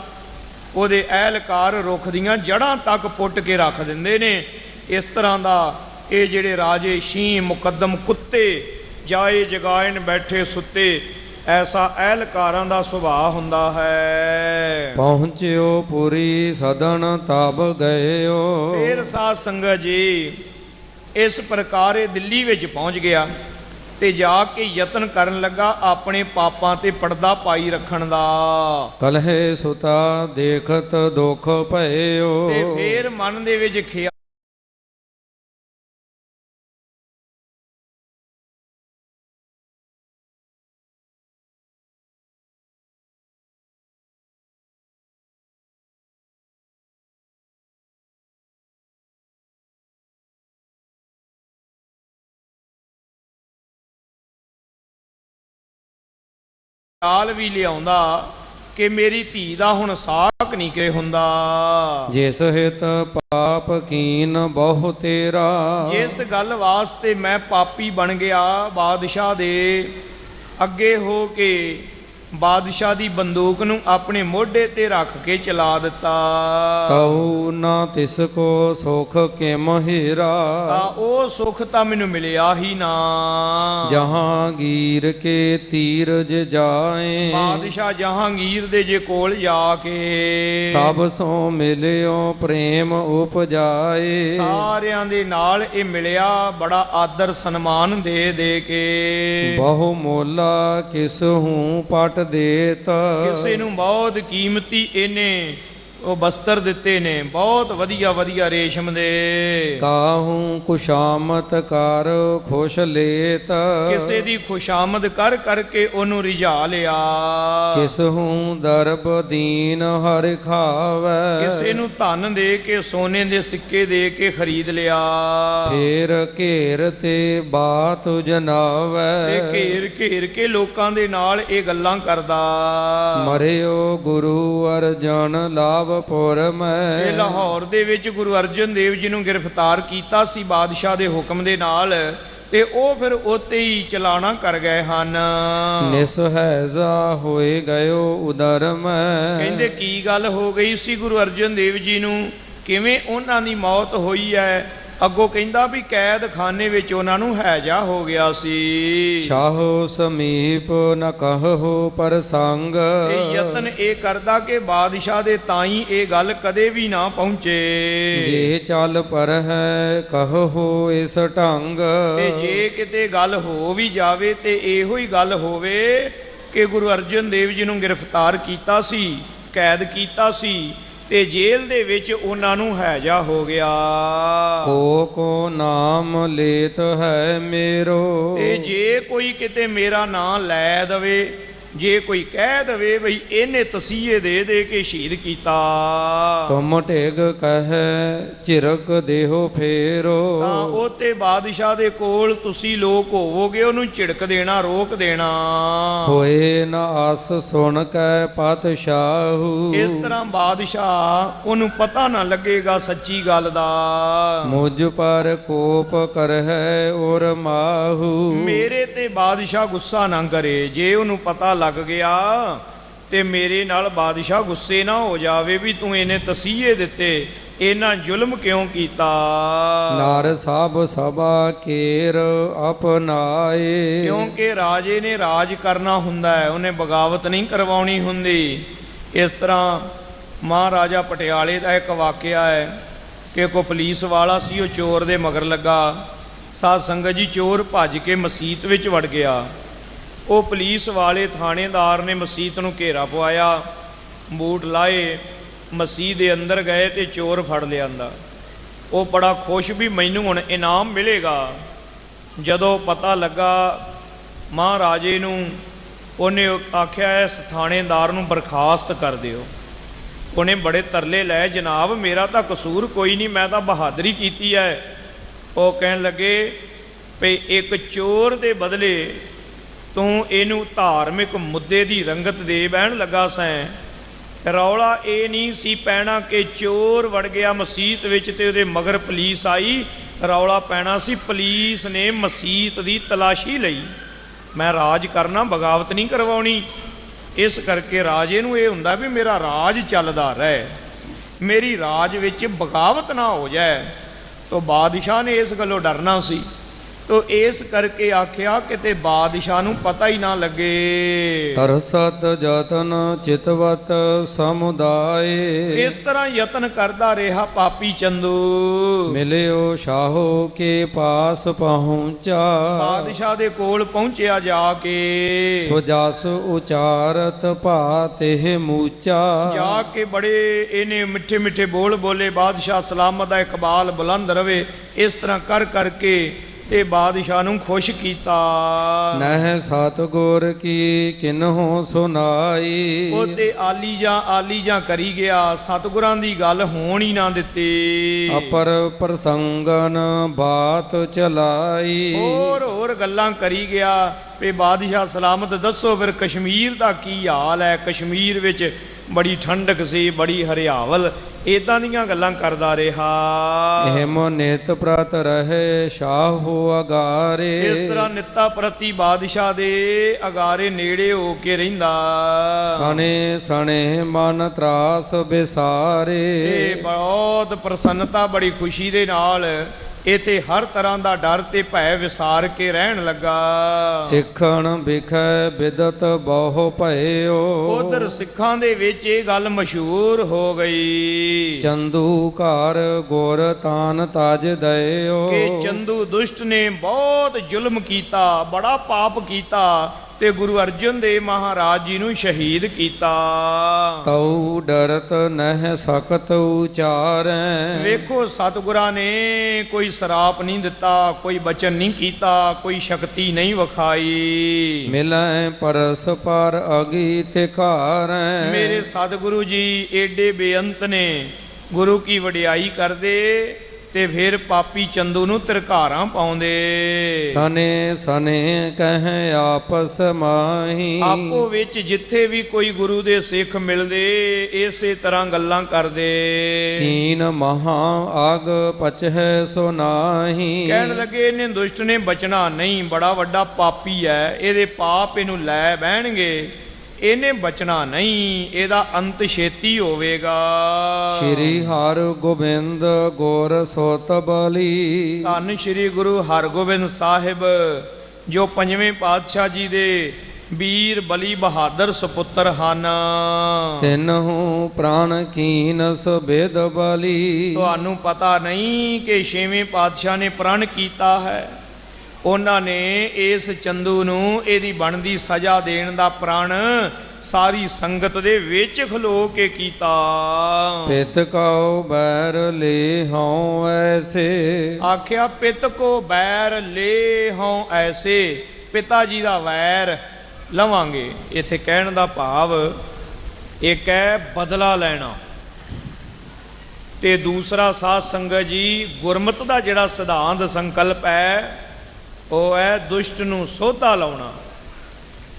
ਉਹਦੇ ਅਹਿਲਕਾਰ ਰੁੱਖ ਦੀਆਂ ਜੜ੍ਹਾਂ ਤੱਕ ਪੁੱਟ ਕੇ ਰੱਖ ਦਿੰਦੇ ਨੇ। ਇਸ ਤਰ੍ਹਾਂ ਦਾ ਇਹ ਜਿਹੜੇ ਰਾਜੇ ਸ਼ੀਂਹ ਮੁਕੱਦਮ ਕੁੱਤੇ, ਜਾਏ ਜਗਾਇਨ ਬੈਠੇ ਸੁੱਤੇ, ਐਸਾ ਅਹਿਲਕਾਰਾਂ ਦਾ ਸੁਭਾਅ ਹੁੰਦਾ ਹੈ। ਪਹੁੰਚਿਓ ਪੁਰੀ ਸਦਨ ਤਬ ਗਇਓ। ਫੇਰ ਸਾਧ ਸੰਗਤ ਜੀ, ਇਸ ਪ੍ਰਕਾਰ ਇਹ ਦਿੱਲੀ ਵਿੱਚ ਪਹੁੰਚ ਗਿਆ ਤੇ ਜਾ ਕੇ ਯਤਨ ਕਰਨ ਲੱਗਾ ਆਪਣੇ ਪਾਪਾਂ ਤੇ ਪਰਦਾ ਪਾਈ ਰੱਖਣ ਦਾ। ਕਲਹੇ ਸੁਤਾ ਦੇਖਤ ਦੁਖ ਭਇਓ। ਤੇ ਫੇਰ ਮਨ ਦੇ ਵਿੱਚ ਖਿਆਲ ਵੀ ਲਿਆਉਂਦਾ ਕਿ ਮੇਰੀ ਧੀ ਦਾ ਹੁਣ ਸਾਕ ਨਹੀਂ ਕਿ ਹੁੰਦਾ। ਜਿਸ ਹਿਤ ਪਾਪ ਕੀਨ ਬਹੁ ਤੇਰਾ। ਜਿਸ ਗੱਲ ਵਾਸਤੇ ਮੈਂ ਪਾਪੀ ਬਣ ਗਿਆ, ਬਾਦਸ਼ਾਹ ਦੇ ਅੱਗੇ ਹੋ ਕੇ ਬਾਦਸ਼ਾਹ ਦੀ ਬੰਦੂਕ ਨੂੰ ਆਪਣੇ ਮੋਢੇ ਤੇ ਰੱਖ ਕੇ ਚਲਾ ਦਿੱਤਾ। ਤਉ ਨਾ ਤਿਸ ਕੋ ਸੁਖ ਕਿਮ ਹੀਰਾ। ਉਹ ਸੁਖ ਤਾਂ ਮੈਨੂੰ ਮਿਲਿਆ ਹੀ ਨਾ। ਜਹਾਂਗੀਰ ਕੇ ਤੀਰਜ ਜਾਏ। ਬਾਦਸ਼ਾਹ ਜਹਾਂਗੀਰ ਦੇ ਜੇ ਕੋਲ ਜਾ ਕੇ ਸਭ ਸੋ ਮਿਲਿਓ ਪ੍ਰੇਮ ਉਪਜਾਏ। ਸਾਰਿਆਂ ਦੇ ਨਾਲ ਇਹ ਮਿਲਿਆ, ਬੜਾ ਆਦਰ ਸਨਮਾਨ ਦੇ ਦੇ ਕੇ। ਬਹੁ ਮੋਲਾ ਕਿਸ ਹੂੰ ਪਟ ਦੇਤ। ਕਿਸੇ ਨੂੰ ਬਹੁਤ ਕੀਮਤੀ ਇਹਨੇ ਉਹ ਬਸਤਰ ਦਿੱਤੇ ਨੇ, ਬਹੁਤ ਵਧੀਆ ਵਧੀਆ ਰੇਸ਼ਮ ਦੇ। ਕਾਹੂ ਕੁਸ਼ਾਮਤ ਕਰ ਖੁਸ਼ ਲੇਤ। ਕਿਸੇ ਦੀ ਖੁਸ਼ਾਮਦ ਕਰ ਕਰਕੇ ਉਹਨੂੰ ਰਿਝਾ ਲਿਆ। ਕਿਸ ਹੂੰ ਦਰਬ ਦੀਨ ਹਰਿ ਖਾਵੈ। ਕਿਸੇ ਨੂੰ ਧਨ ਦੇ ਕੇ, ਸੋਨੇ ਦੇ ਸਿੱਕੇ ਦੇ ਕੇ ਖਰੀਦ ਲਿਆ। ਫੇਰ ਘੇਰ ਤੇ ਬਾਤ ਜਨਾਵੈ। ਤੇ ਘੇਰ ਘੇਰ ਕੇ ਲੋਕਾਂ ਦੇ ਨਾਲ ਇਹ ਗੱਲਾਂ ਕਰਦਾ। ਮਰਿਓ ਗੁਰੂ ਅਰਜਨ ਲਾਭ ਪੁਰ ਮੈਂ। ਇਹ ਲਾਹੌਰ ਦੇ ਵਿੱਚ ਗੁਰੂ ਅਰਜਨ ਦੇਵ ਜੀ ਨੂੰ ਗ੍ਰਿਫਤਾਰ ਕੀਤਾ ਸੀ ਬਾਦਸ਼ਾਹ ਦੇ ਹੁਕਮ ਦੇ ਨਾਲ, ਤੇ ਉਹ ਫਿਰ ਉੱਤੇ ਹੀ ਚਲਾਣਾ ਕਰ ਗਏ ਹਨ। ਨਿਸਹੈਜ਼ਾ ਹੋਏ ਗਇਓ ਉਦਰ ਮੈਂ। ਕਹਿੰਦੇ ਕੀ ਗੱਲ ਹੋ ਗਈ ਸੀ ਗੁਰੂ ਅਰਜਨ ਦੇਵ ਜੀ ਨੂੰ, ਕਿਵੇਂ ਉਹਨਾਂ ਦੀ ਮੌਤ ਹੋਈ ਹੈ? ਅੱਗੋਂ ਕਹਿੰਦਾ ਵੀ ਕੈਦਖਾਨੇ ਵਿੱਚ ਉਹਨਾਂ ਨੂੰ ਹੈਜਾ ਹੋ ਗਿਆ ਸੀ। ਸ਼ਾਹੋ ਸਮੀਪ ਨ ਕਹੋ ਪ੍ਰਸੰਗ, ਇਹ ਯਤਨ ਇਹ ਕਰਦਾ ਕਿ ਬਾਦਸ਼ਾਹ ਦੇ ਤਾਈਂ ਇਹ ਗੱਲ ਕਦੇ ਵੀ ਨਾ ਪਹੁੰਚੇ। ਜੇ ਚੱਲ ਪਰ ਹੈ ਕਹੋ ਇਸ ਢੰਗ, ਤੇ ਜੇ ਕਿਤੇ ਗੱਲ ਹੋ ਵੀ ਜਾਵੇ ਤੇ ਇਹੋ ਹੀ ਗੱਲ ਹੋਵੇ ਕਿ ਗੁਰੂ ਅਰਜਨ ਦੇਵ ਜੀ ਨੂੰ ਗ੍ਰਿਫਤਾਰ ਕੀਤਾ ਸੀ, ਕੈਦ ਕੀਤਾ ਸੀ, ਤੇ ਜੇਲ੍ਹ ਦੇ ਵਿੱਚ ਉਹਨਾਂ ਨੂੰ ਹੈਜਾ ਹੋ ਗਿਆ। ਕੋ ਨਾਮ ਲੇਤ ਹੈ ਮੇਰੋ, ਤੇ ਜੇ ਕੋਈ ਕਿਤੇ ਮੇਰਾ ਨਾਂ ਲੈ ਦਵੇ, ਜੇ ਕੋਈ ਕਹਿ ਦਵੇ ਬਈ ਇਹਨੇ ਤਸੀਹੇ ਦੇ ਦੇ ਕੇ ਸ਼ਹੀਦ ਕੀਤਾ, ਤੁਮ ਢਿਗ ਕਹੈ ਝਿਰਕ ਦੇਹੋ ਫੇਰੋ, ਤਾਂ ਉਹ ਤੇ ਬਾਦਸ਼ਾਹ ਦੇ ਕੋਲ ਤੁਸੀਂ ਲੋਕ ਹੋਵੋਗੇ ਉਹਨੂੰ ਝਿੜਕ ਦੇਣਾ, ਰੋਕ ਦੇਣਾ। ਹੋਏ ਨ ਆਸ ਸੁਣ ਕੈ ਪਾਤਸ਼ਾਹੂ, ਇਸ ਤਰ੍ਹਾਂ ਬਾਦਸ਼ਾਹ ਉਹਨੂੰ ਪਤਾ ਨਾ ਲੱਗੇਗਾ ਸੱਚੀ ਗੱਲ ਦਾ। ਮੁਝ ਪਰ ਕੋਪ ਕਰਹਿ ਔਰ ਮਾਹੂ, ਮੇਰੇ ਤੇ ਬਾਦਸ਼ਾਹ ਗੁੱਸਾ ਨਾ ਕਰੇ। ਜੇ ਉਹਨੂੰ ਪਤਾ ਲੱਗ ਗਿਆ ਤੇ ਮੇਰੇ ਨਾਲ ਬਾਦਸ਼ਾਹ ਗੁੱਸੇ ਨਾ ਹੋ ਜਾਵੇ ਵੀ ਤੂੰ ਇਹਨੇ ਤਸੀਹੇ ਦਿੱਤੇ, ਇਹਨਾਂ ਜ਼ੁਲਮ ਕਿਉਂ ਕੀਤਾ। ਨਾਰ ਸਭ ਸਭਾ ਕੇਰ ਅਪਨਾਏ, ਕਿਉਂਕਿ ਰਾਜੇ ਨੇ ਰਾਜ ਕਰਨਾ ਹੁੰਦਾ ਹੈ, ਉਹਨੇ ਬਗਾਵਤ ਨਹੀਂ ਕਰਵਾਉਣੀ ਹੁੰਦੀ। ਇਸ ਤਰ੍ਹਾਂ ਮਹਾਰਾਜਾ ਪਟਿਆਲੇ ਦਾ ਇੱਕ ਵਾਕਿਆ ਹੈ ਕਿ ਕੋਈ ਪੁਲਿਸ ਵਾਲਾ ਸੀ, ਉਹ ਚੋਰ ਦੇ ਮਗਰ ਲੱਗਾ। ਸਾਧ ਸੰਗਤ ਜੀ, ਚੋਰ ਭੱਜ ਕੇ ਮਸੀਤ ਵਿੱਚ ਵੜ ਗਿਆ। ਉਹ ਪੁਲਿਸ ਵਾਲੇ ਥਾਣੇਦਾਰ ਨੇ ਮਸੀਤ ਨੂੰ ਘੇਰਾ ਪਵਾਇਆ, ਬੂਟ ਲਾਏ, ਮਸੀਤ ਦੇ ਅੰਦਰ ਗਏ ਤੇ ਚੋਰ ਫੜ ਲਿਆਂਦਾ। ਉਹ ਬੜਾ ਖੁਸ਼ ਵੀ ਮੈਨੂੰ ਹੁਣ ਇਨਾਮ ਮਿਲੇਗਾ। ਜਦੋਂ ਪਤਾ ਲੱਗਾ ਮਹਾਰਾਜੇ ਨੂੰ, ਉਹਨੇ ਆਖਿਆ ਇਸ ਥਾਣੇਦਾਰ ਨੂੰ ਬਰਖਾਸਤ ਕਰ ਦਿਓ। ਉਹਨੇ ਬੜੇ ਤਰਲੇ ਲਏ, ਜਨਾਬ ਮੇਰਾ ਤਾਂ ਕਸੂਰ ਕੋਈ ਨਹੀਂ, ਮੈਂ ਤਾਂ ਬਹਾਦਰੀ ਕੀਤੀ ਹੈ। ਉਹ ਕਹਿਣ ਲੱਗੇ ਵੀ ਇੱਕ ਚੋਰ ਦੇ ਬਦਲੇ ਤੂੰ ਇਹਨੂੰ ਧਾਰਮਿਕ ਮੁੱਦੇ ਦੀ ਰੰਗਤ ਦੇ ਬਹਿਣ ਲੱਗਾ ਸੈਂ। ਰੌਲਾ ਇਹ ਨਹੀਂ ਸੀ ਪੈਣਾ ਕਿ ਚੋਰ ਵੜ ਗਿਆ ਮਸੀਤ ਵਿੱਚ ਤੇ ਉਹਦੇ ਮਗਰ ਪੁਲਿਸ ਆਈ, ਰੌਲਾ ਪੈਣਾ ਸੀ ਪੁਲਿਸ ਨੇ ਮਸੀਤ ਦੀ ਤਲਾਸ਼ੀ ਲਈ। ਮੈਂ ਰਾਜ ਕਰਨਾ, ਬਗਾਵਤ ਨਹੀਂ ਕਰਵਾਉਣੀ। ਇਸ ਕਰਕੇ ਰਾਜੇ ਨੂੰ ਇਹ ਹੁੰਦਾ ਵੀ ਮੇਰਾ ਰਾਜ ਚੱਲਦਾ ਰਹੇ, ਮੇਰੀ ਰਾਜ ਵਿੱਚ ਬਗਾਵਤ ਨਾ ਹੋ ਜਾਏ। ਤੋ ਬਾਦਸ਼ਾਹ ਨੇ ਇਸ ਗੱਲੋਂ ਡਰਨਾ ਸੀ, ਤੋ ਇਸ ਕਰਕੇ ਆਖਿਆ ਕਿਤੇ ਬਾਦਸ਼ਾਹ ਨੂੰ ਪਤਾ ਹੀ ਨਾ ਲੱਗੇ। ਤਰਸਤ ਜਤਨ ਚਿਤਵਤ ਸਮੁਦਾਏ, ਇਸ ਤਰ੍ਹਾਂ ਯਤਨ ਕਰਦਾ ਰਿਹਾ ਪਾਪੀ ਚੰਦੂ। ਮਿਲਿਓ ਸ਼ਾਹੋ ਕੇ ਪਾਸ ਪਹੁੰਚਾ, ਬਾਦਸ਼ਾਹ ਦੇ ਕੋਲ ਪਹੁੰਚਿਆ ਜਾ ਕੇ। ਸੋ ਜਸ ਉਚਾਰਤ ਭਾਤੇ ਮੂਚਾ, ਜਾ ਕੇ ਬੜੇ ਇਹਨੇ ਮਿੱਠੇ ਮਿੱਠੇ ਬੋਲ ਬੋਲੇ, ਬਾਦਸ਼ਾਹ ਸਲਾਮਤ ਦਾ ਇਕਬਾਲ ਬੁਲੰਦ ਰਵੇ। ਇਸ ਤਰ੍ਹਾਂ ਕਰ ਕਰਕੇ ਤੇ ਬਾਦਸ਼ਾਹ ਨੂੰ ਖੁਸ਼ ਕੀਤਾ। ਨਹਿ ਸਤਿਗੁਰ ਕੀ ਕਿਨਹੋ ਸੁਨਾਈ, ਉਹ ਤੇ ਆਲੀ ਜਾਂ ਕਰੀ ਗਿਆ, ਸਤਿਗੁਰਾਂ ਦੀ ਗੱਲ ਹੋਣ ਹੀ ਨਾ ਦਿੱਤੀ। ਅਪਰ ਪ੍ਰਸੰਗਨ ਬਾਤ ਚਲਾਈ, ਹੋਰ ਗੱਲਾਂ ਕਰੀ ਗਿਆ ਤੇ ਬਾਦਸ਼ਾਹ ਸਲਾਮਤ ਦੱਸੋ ਫਿਰ ਕਸ਼ਮੀਰ ਦਾ ਕੀ ਹਾਲ ਹੈ। ਕਸ਼ਮੀਰ ਵਿੱਚ ਬੜੀ ਠੰਡਕ ਸੀ, ਬੜੀ ਹਰਿਆਵਲ, ਇਦਾਂ ਦੀਆਂ ਗੱਲਾਂ ਕਰਦਾ ਰਿਹਾ। ਹਿਮ ਨਿਤ ਪ੍ਰਤ ਰਹੇ ਸ਼ਾਹੋ ਅਗਾਰੇ, ਇਸ ਤਰ੍ਹਾਂ ਨਿੱਤਾ ਪ੍ਰਤੀ ਬਾਦਸ਼ਾਹ ਦੇ ਅਗਾਰੇ ਨੇੜੇ ਹੋ ਕੇ ਰਹਿੰਦਾ। ਸਣੇ ਸਣੇ ਮਨ ਤਰਾਸ ਬਿਸਾਰੇ, ਇਹ ਬਹੁਤ ਪ੍ਰਸੰਨਤਾ, ਬੜੀ ਖੁਸ਼ੀ ਦੇ ਨਾਲ ਇੱਥੇ ਹਰ ਤਰ੍ਹਾਂ ਦਾ ਡਰ ਤੇ ਭੈ ਵਿਸਾਰ ਕੇ ਰਹਿਣ ਲੱਗਾ। ਸਿੱਖਣ ਵਿਖੈ ਬਿਦਤ ਬਹੁ ਭਇਓ, ਉਧਰ ਸਿੱਖਾਂ ਦੇ ਵਿੱਚ ਇਹ ਗੱਲ ਮਸ਼ਹੂਰ ਹੋ ਗਈ ਚੰਦੂ ਘਰ ਗੁਰ ਤਾਨ ਤਜ ਦਇਓ, ਕਿ ਚੰਦੂ ਦੁਸ਼ਟ ਨੇ ਬਹੁਤ ਜ਼ੁਲਮ ਕੀਤਾ, ਬੜਾ ਪਾਪ ਕੀਤਾ ਤੇ ਗੁਰੂ ਅਰਜਨ ਦੇਵ ਮਹਾਰਾਜ ਜੀ ਨੂੰ ਸ਼ਹੀਦ ਕੀਤਾ। ਤਉ ਡਰਤ ਨਹਿ ਸਕਤ ਉਚਾਰੈ, ਵੇਖੋ ਸਤਿਗੁਰਾਂ ਨੇ ਕੋਈ ਸਰਾਪ ਨਹੀਂ ਦਿੱਤਾ, ਕੋਈ ਬਚਨ ਨਹੀਂ ਕੀਤਾ, ਕੋਈ ਸ਼ਕਤੀ ਨਹੀਂ ਵਿਖਾਈ। ਮਿਲੈ ਪਰਸ ਪਰ ਅਗੀ ਤਿਖਾਰੈ, ਮੇਰੇ ਸਤਿਗੁਰੂ ਜੀ ਏਡੇ ਬੇਅੰਤ ਨੇ, ਗੁਰੂ ਕੀ ਵਡਿਆਈ ਕਰਦੇ ਤੇ ਫਿਰ ਪਾਪੀ ਚੰਦੂ ਨੂੰ ਤਿਰਕਾਰਾਂ ਪਾਉਂਦੇ। ਸਨੇ ਸਨੇ ਕਹਿ ਆਪਸ ਮਾਹੀ, ਆਪੋ ਵਿੱਚ ਜਿੱਥੇ ਵੀ ਕੋਈ ਗੁਰੂ ਦੇ ਸਿੱਖ ਮਿਲਦੇ ਇਸੇ ਤਰ੍ਹਾਂ ਗੱਲਾਂ ਕਰਦੇ। ਕੀਨ ਮਹਾ ਆਗ ਪਚਹਿ ਸੋ ਨਾਹੀ, ਕਹਿਣ ਲੱਗੇ ਇਹਨੇ ਦੁਸ਼ਟ ਨੇ ਬਚਣਾ ਨਹੀਂ, ਬੜਾ ਵੱਡਾ ਪਾਪੀ ਹੈ, ਇਹਦੇ ਪਾਪ ਇਹਨੂੰ ਲੈ ਬਹਿਣਗੇ, ਇਹਨੇ ਬਚਣਾ ਨਹੀਂ, ਇਹਦਾ ਅੰਤ ਛੇਤੀ ਹੋਵੇਗਾ। ਸ਼੍ਰੀ ਹਰਿ ਗੋਬਿੰਦ ਗੁਰ ਸੋਤ ਬਲੀ। ਧੰਨ ਸ਼੍ਰੀ ਗੁਰੂ ਹਰਗੋਬਿੰਦ ਸਾਹਿਬ ਜੋ ਪੰਜਵੇਂ ਪਾਤਸ਼ਾਹ ਜੀ ਦੇ ਵੀਰ ਬਲੀ ਬਹਾਦਰ ਸੁਪੁੱਤਰ ਹਨ। ਤਿਨਹੁ ਪ੍ਰਾਣ ਕੀਨ ਸੁਬੇਦ ਬਲੀ। ਤੁਹਾਨੂੰ ਪਤਾ ਨਹੀਂ ਕਿ ਛੇਵੇਂ ਪਾਤਸ਼ਾਹ ਨੇ ਪ੍ਰਣ ਕੀਤਾ ਹੈ। ਉਹਨਾਂ ਨੇ ਇਸ ਚੰਦੂ ਨੂੰ ਇਹਦੀ ਬਣਦੀ ਸਜ਼ਾ ਦੇਣ ਦਾ ਪ੍ਰਣ ਸਾਰੀ ਸੰਗਤ ਦੇ ਵਿੱਚ ਖਲੋ ਕੇ ਕੀਤਾ। ਪਿਤ ਕਉ ਬੈਰ ਲੇ ਹਉ ਐਸੇ। ਆਖਿਆ ਪਿਤ ਕੋ ਬੈਰ ਲੇ ਹਉ ਐਸੇ, ਪਿਤਾ ਜੀ ਦਾ ਵੈਰ ਲਵਾਂਗੇ। ਇੱਥੇ ਕਹਿਣ ਦਾ ਭਾਵ ਇੱਕ ਹੈ ਬਦਲਾ ਲੈਣਾ, ਤੇ ਦੂਸਰਾ ਸਾਧ ਸੰਗਤ ਜੀ ਗੁਰਮਤਿ ਦਾ ਜਿਹੜਾ ਸਿਧਾਂਤ ਸੰਕਲਪ ਹੈ ਉਹ ਹੈ ਦੁਸ਼ਟ ਨੂੰ ਸੋਧਾ ਲਾਉਣਾ।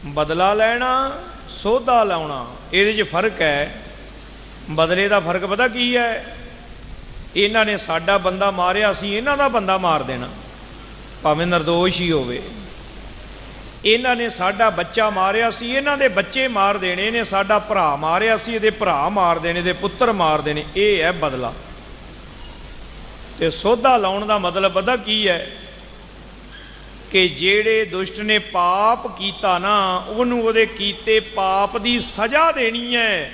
ਬਦਲਾ ਲੈਣਾ, ਸੋਧਾ ਲਾਉਣਾ, ਇਹਦੇ 'ਚ ਫਰਕ ਹੈ। ਬਦਲੇ ਦਾ ਫਰਕ ਪਤਾ ਕੀ ਹੈ? ਇਹਨਾਂ ਨੇ ਸਾਡਾ ਬੰਦਾ ਮਾਰਿਆ, ਅਸੀਂ ਇਹਨਾਂ ਦਾ ਬੰਦਾ ਮਾਰ ਦੇਣਾ, ਭਾਵੇਂ ਨਿਰਦੋਸ਼ ਹੀ ਹੋਵੇ। ਇਹਨਾਂ ਨੇ ਸਾਡਾ ਬੱਚਾ ਮਾਰਿਆ ਸੀ, ਇਹਨਾਂ ਦੇ ਬੱਚੇ ਮਾਰ ਦੇਣੇ। ਇਹਨੇ ਸਾਡਾ ਭਰਾ ਮਾਰਿਆ ਸੀ, ਇਹਦੇ ਭਰਾ ਮਾਰ ਦੇਣੇ, ਇਹਦੇ ਪੁੱਤਰ ਮਾਰ ਦੇਣੇ। ਇਹ ਹੈ ਬਦਲਾ। ਤੇ ਸੋਧਾ ਲਾਉਣ ਦਾ ਮਤਲਬ ਪਤਾ ਕੀ ਹੈ? ਕਿ ਜਿਹੜੇ ਦੁਸ਼ਟ ਨੇ ਪਾਪ ਕੀਤਾ ਨਾ, ਉਹਨੂੰ ਉਹਦੇ ਕੀਤੇ ਪਾਪ ਦੀ ਸਜ਼ਾ ਦੇਣੀ ਹੈ।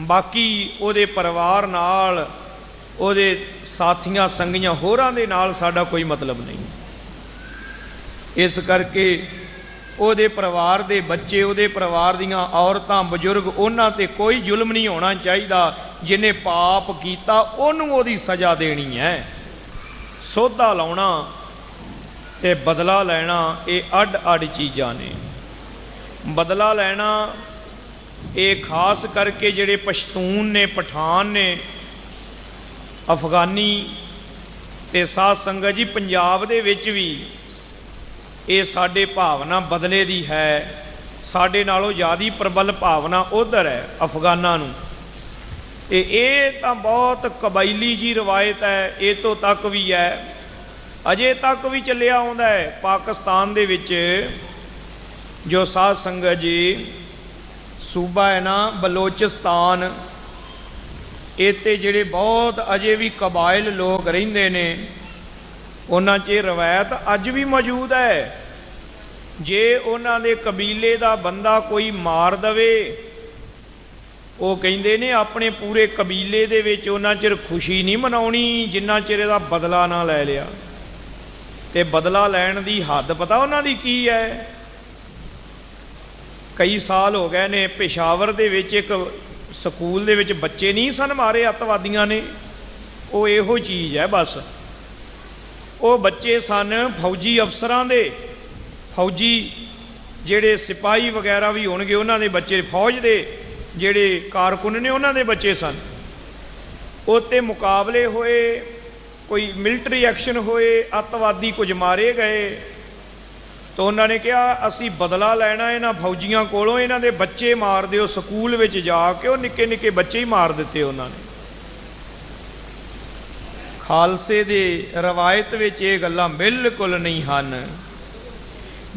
ਬਾਕੀ ਉਹਦੇ ਪਰਿਵਾਰ ਨਾਲ, ਉਹਦੇ ਸਾਥੀਆਂ ਸੰਗੀਆਂ ਹੋਰਾਂ ਦੇ ਨਾਲ ਸਾਡਾ ਕੋਈ ਮਤਲਬ ਨਹੀਂ। ਇਸ ਕਰਕੇ ਉਹਦੇ ਪਰਿਵਾਰ ਦੇ ਬੱਚੇ, ਉਹਦੇ ਪਰਿਵਾਰ ਦੀਆਂ ਔਰਤਾਂ, ਬਜ਼ੁਰਗ, ਉਹਨਾਂ ਤੇ ਕੋਈ ਜ਼ੁਲਮ ਨਹੀਂ ਹੋਣਾ ਚਾਹੀਦਾ। ਜਿਹਨੇ ਪਾਪ ਕੀਤਾ ਉਹਨੂੰ ਉਹਦੀ ਸਜ਼ਾ ਦੇਣੀ ਹੈ। ਸੋਧਾ ਲਾਉਣਾ ਤੇ ਬਦਲਾ ਲੈਣਾ ਇਹ ਅੱਡ ਅੱਡ ਚੀਜ਼ਾਂ ਨੇ। ਬਦਲਾ ਲੈਣਾ ਇਹ ਖਾਸ ਕਰਕੇ ਜਿਹੜੇ ਪਸ਼ਤੂਨ ਨੇ, ਪਠਾਨ ਨੇ, ਅਫਗਾਨੀ ਤੇ ਸਾਧ ਸੰਗਤ ਜੀ ਪੰਜਾਬ ਦੇ ਵਿੱਚ ਵੀ ਇਹ ਸਾਡੇ ਭਾਵਨਾ ਬਦਲੇ ਦੀ ਹੈ। ਸਾਡੇ ਨਾਲੋਂ ਜ਼ਿਆਦਾ ਪ੍ਰਬਲ ਭਾਵਨਾ ਉਧਰ ਹੈ ਅਫਗਾਨਾਂ ਨੂੰ। ਤੇ ਇਹ ਤਾਂ ਬਹੁਤ ਕਬਾਇਲੀ ਜੀ ਰਵਾਇਤ ਹੈ, ਇਹ ਤੋਂ ਤੱਕ ਵੀ ਹੈ, ਅਜੇ ਤੱਕ ਵੀ ਚੱਲਿਆ ਆਉਂਦਾ ਹੈ। ਪਾਕਿਸਤਾਨ ਦੇ ਵਿੱਚ ਜੋ ਸਾਧ ਸੰਗਤ ਜੀ ਸੂਬਾ ਹੈ ਨਾ ਬਲੋਚਿਸਤਾਨ, ਇੱਥੇ ਜਿਹੜੇ ਬਹੁਤ ਅਜੇ ਵੀ ਕਬਾਇਲ ਲੋਕ ਰਹਿੰਦੇ ਨੇ, ਉਹਨਾਂ 'ਚ ਇਹ ਰਵਾਇਤ ਅੱਜ ਵੀ ਮੌਜੂਦ ਹੈ। ਜੇ ਉਹਨਾਂ ਦੇ ਕਬੀਲੇ ਦਾ ਬੰਦਾ ਕੋਈ ਮਾਰ ਦਵੇ, ਉਹ ਕਹਿੰਦੇ ਨੇ ਆਪਣੇ ਪੂਰੇ ਕਬੀਲੇ ਦੇ ਵਿੱਚ ਉਹਨਾਂ ਚਿਰ ਖੁਸ਼ੀ ਨਹੀਂ ਮਨਾਉਣੀ ਜਿੰਨਾ ਚਿਰ ਇਹਦਾ ਬਦਲਾ ਨਾ ਲੈ ਲਿਆ। ਤੇ ਬਦਲਾ ਲੈਣ ਦੀ ਹੱਦ ਪਤਾ ਉਹਨਾਂ ਦੀ ਕੀ ਹੈ? ਕਈ ਸਾਲ ਹੋ ਗਏ ਨੇ ਪੇਸ਼ਾਵਰ ਦੇ ਵਿੱਚ ਇੱਕ ਸਕੂਲ ਦੇ ਵਿੱਚ ਬੱਚੇ ਨਹੀਂ ਸਨ ਮਾਰੇ ਅੱਤਵਾਦੀਆਂ ਨੇ। ਉਹ ਇਹੋ ਚੀਜ਼ ਹੈ ਬਸ। ਉਹ ਬੱਚੇ ਸਨ ਫੌਜੀ ਅਫਸਰਾਂ ਦੇ, ਫੌਜੀ ਜਿਹੜੇ ਸਿਪਾਹੀ ਵਗੈਰਾ ਵੀ ਹੋਣਗੇ ਉਹਨਾਂ ਦੇ ਬੱਚੇ, ਫੌਜ ਦੇ ਜਿਹੜੇ ਕਾਰਕੁਨ ਨੇ ਉਹਨਾਂ ਦੇ ਬੱਚੇ ਸਨ। ਉੱਤੇ ਮੁਕਾਬਲੇ ਹੋਏ, ਕੋਈ ਮਿਲਟਰੀ ਐਕਸ਼ਨ ਹੋਏ, ਅੱਤਵਾਦੀ ਕੁਝ ਮਾਰੇ ਗਏ। ਤਾਂ ਉਹਨਾਂ ਨੇ ਕਿਹਾ ਅਸੀਂ ਬਦਲਾ ਲੈਣਾ ਇਹਨਾਂ ਫੌਜੀਆਂ ਕੋਲੋਂ, ਇਹਨਾਂ ਦੇ ਬੱਚੇ ਮਾਰ ਦਿਓ। ਸਕੂਲ ਵਿੱਚ ਜਾ ਕੇ ਉਹ ਨਿੱਕੇ ਨਿੱਕੇ ਬੱਚੇ ਹੀ ਮਾਰ ਦਿੱਤੇ ਉਹਨਾਂ ਨੇ। ਖਾਲਸੇ ਦੇ ਰਵਾਇਤ ਵਿੱਚ ਇਹ ਗੱਲਾਂ ਬਿਲਕੁਲ ਨਹੀਂ ਹਨ।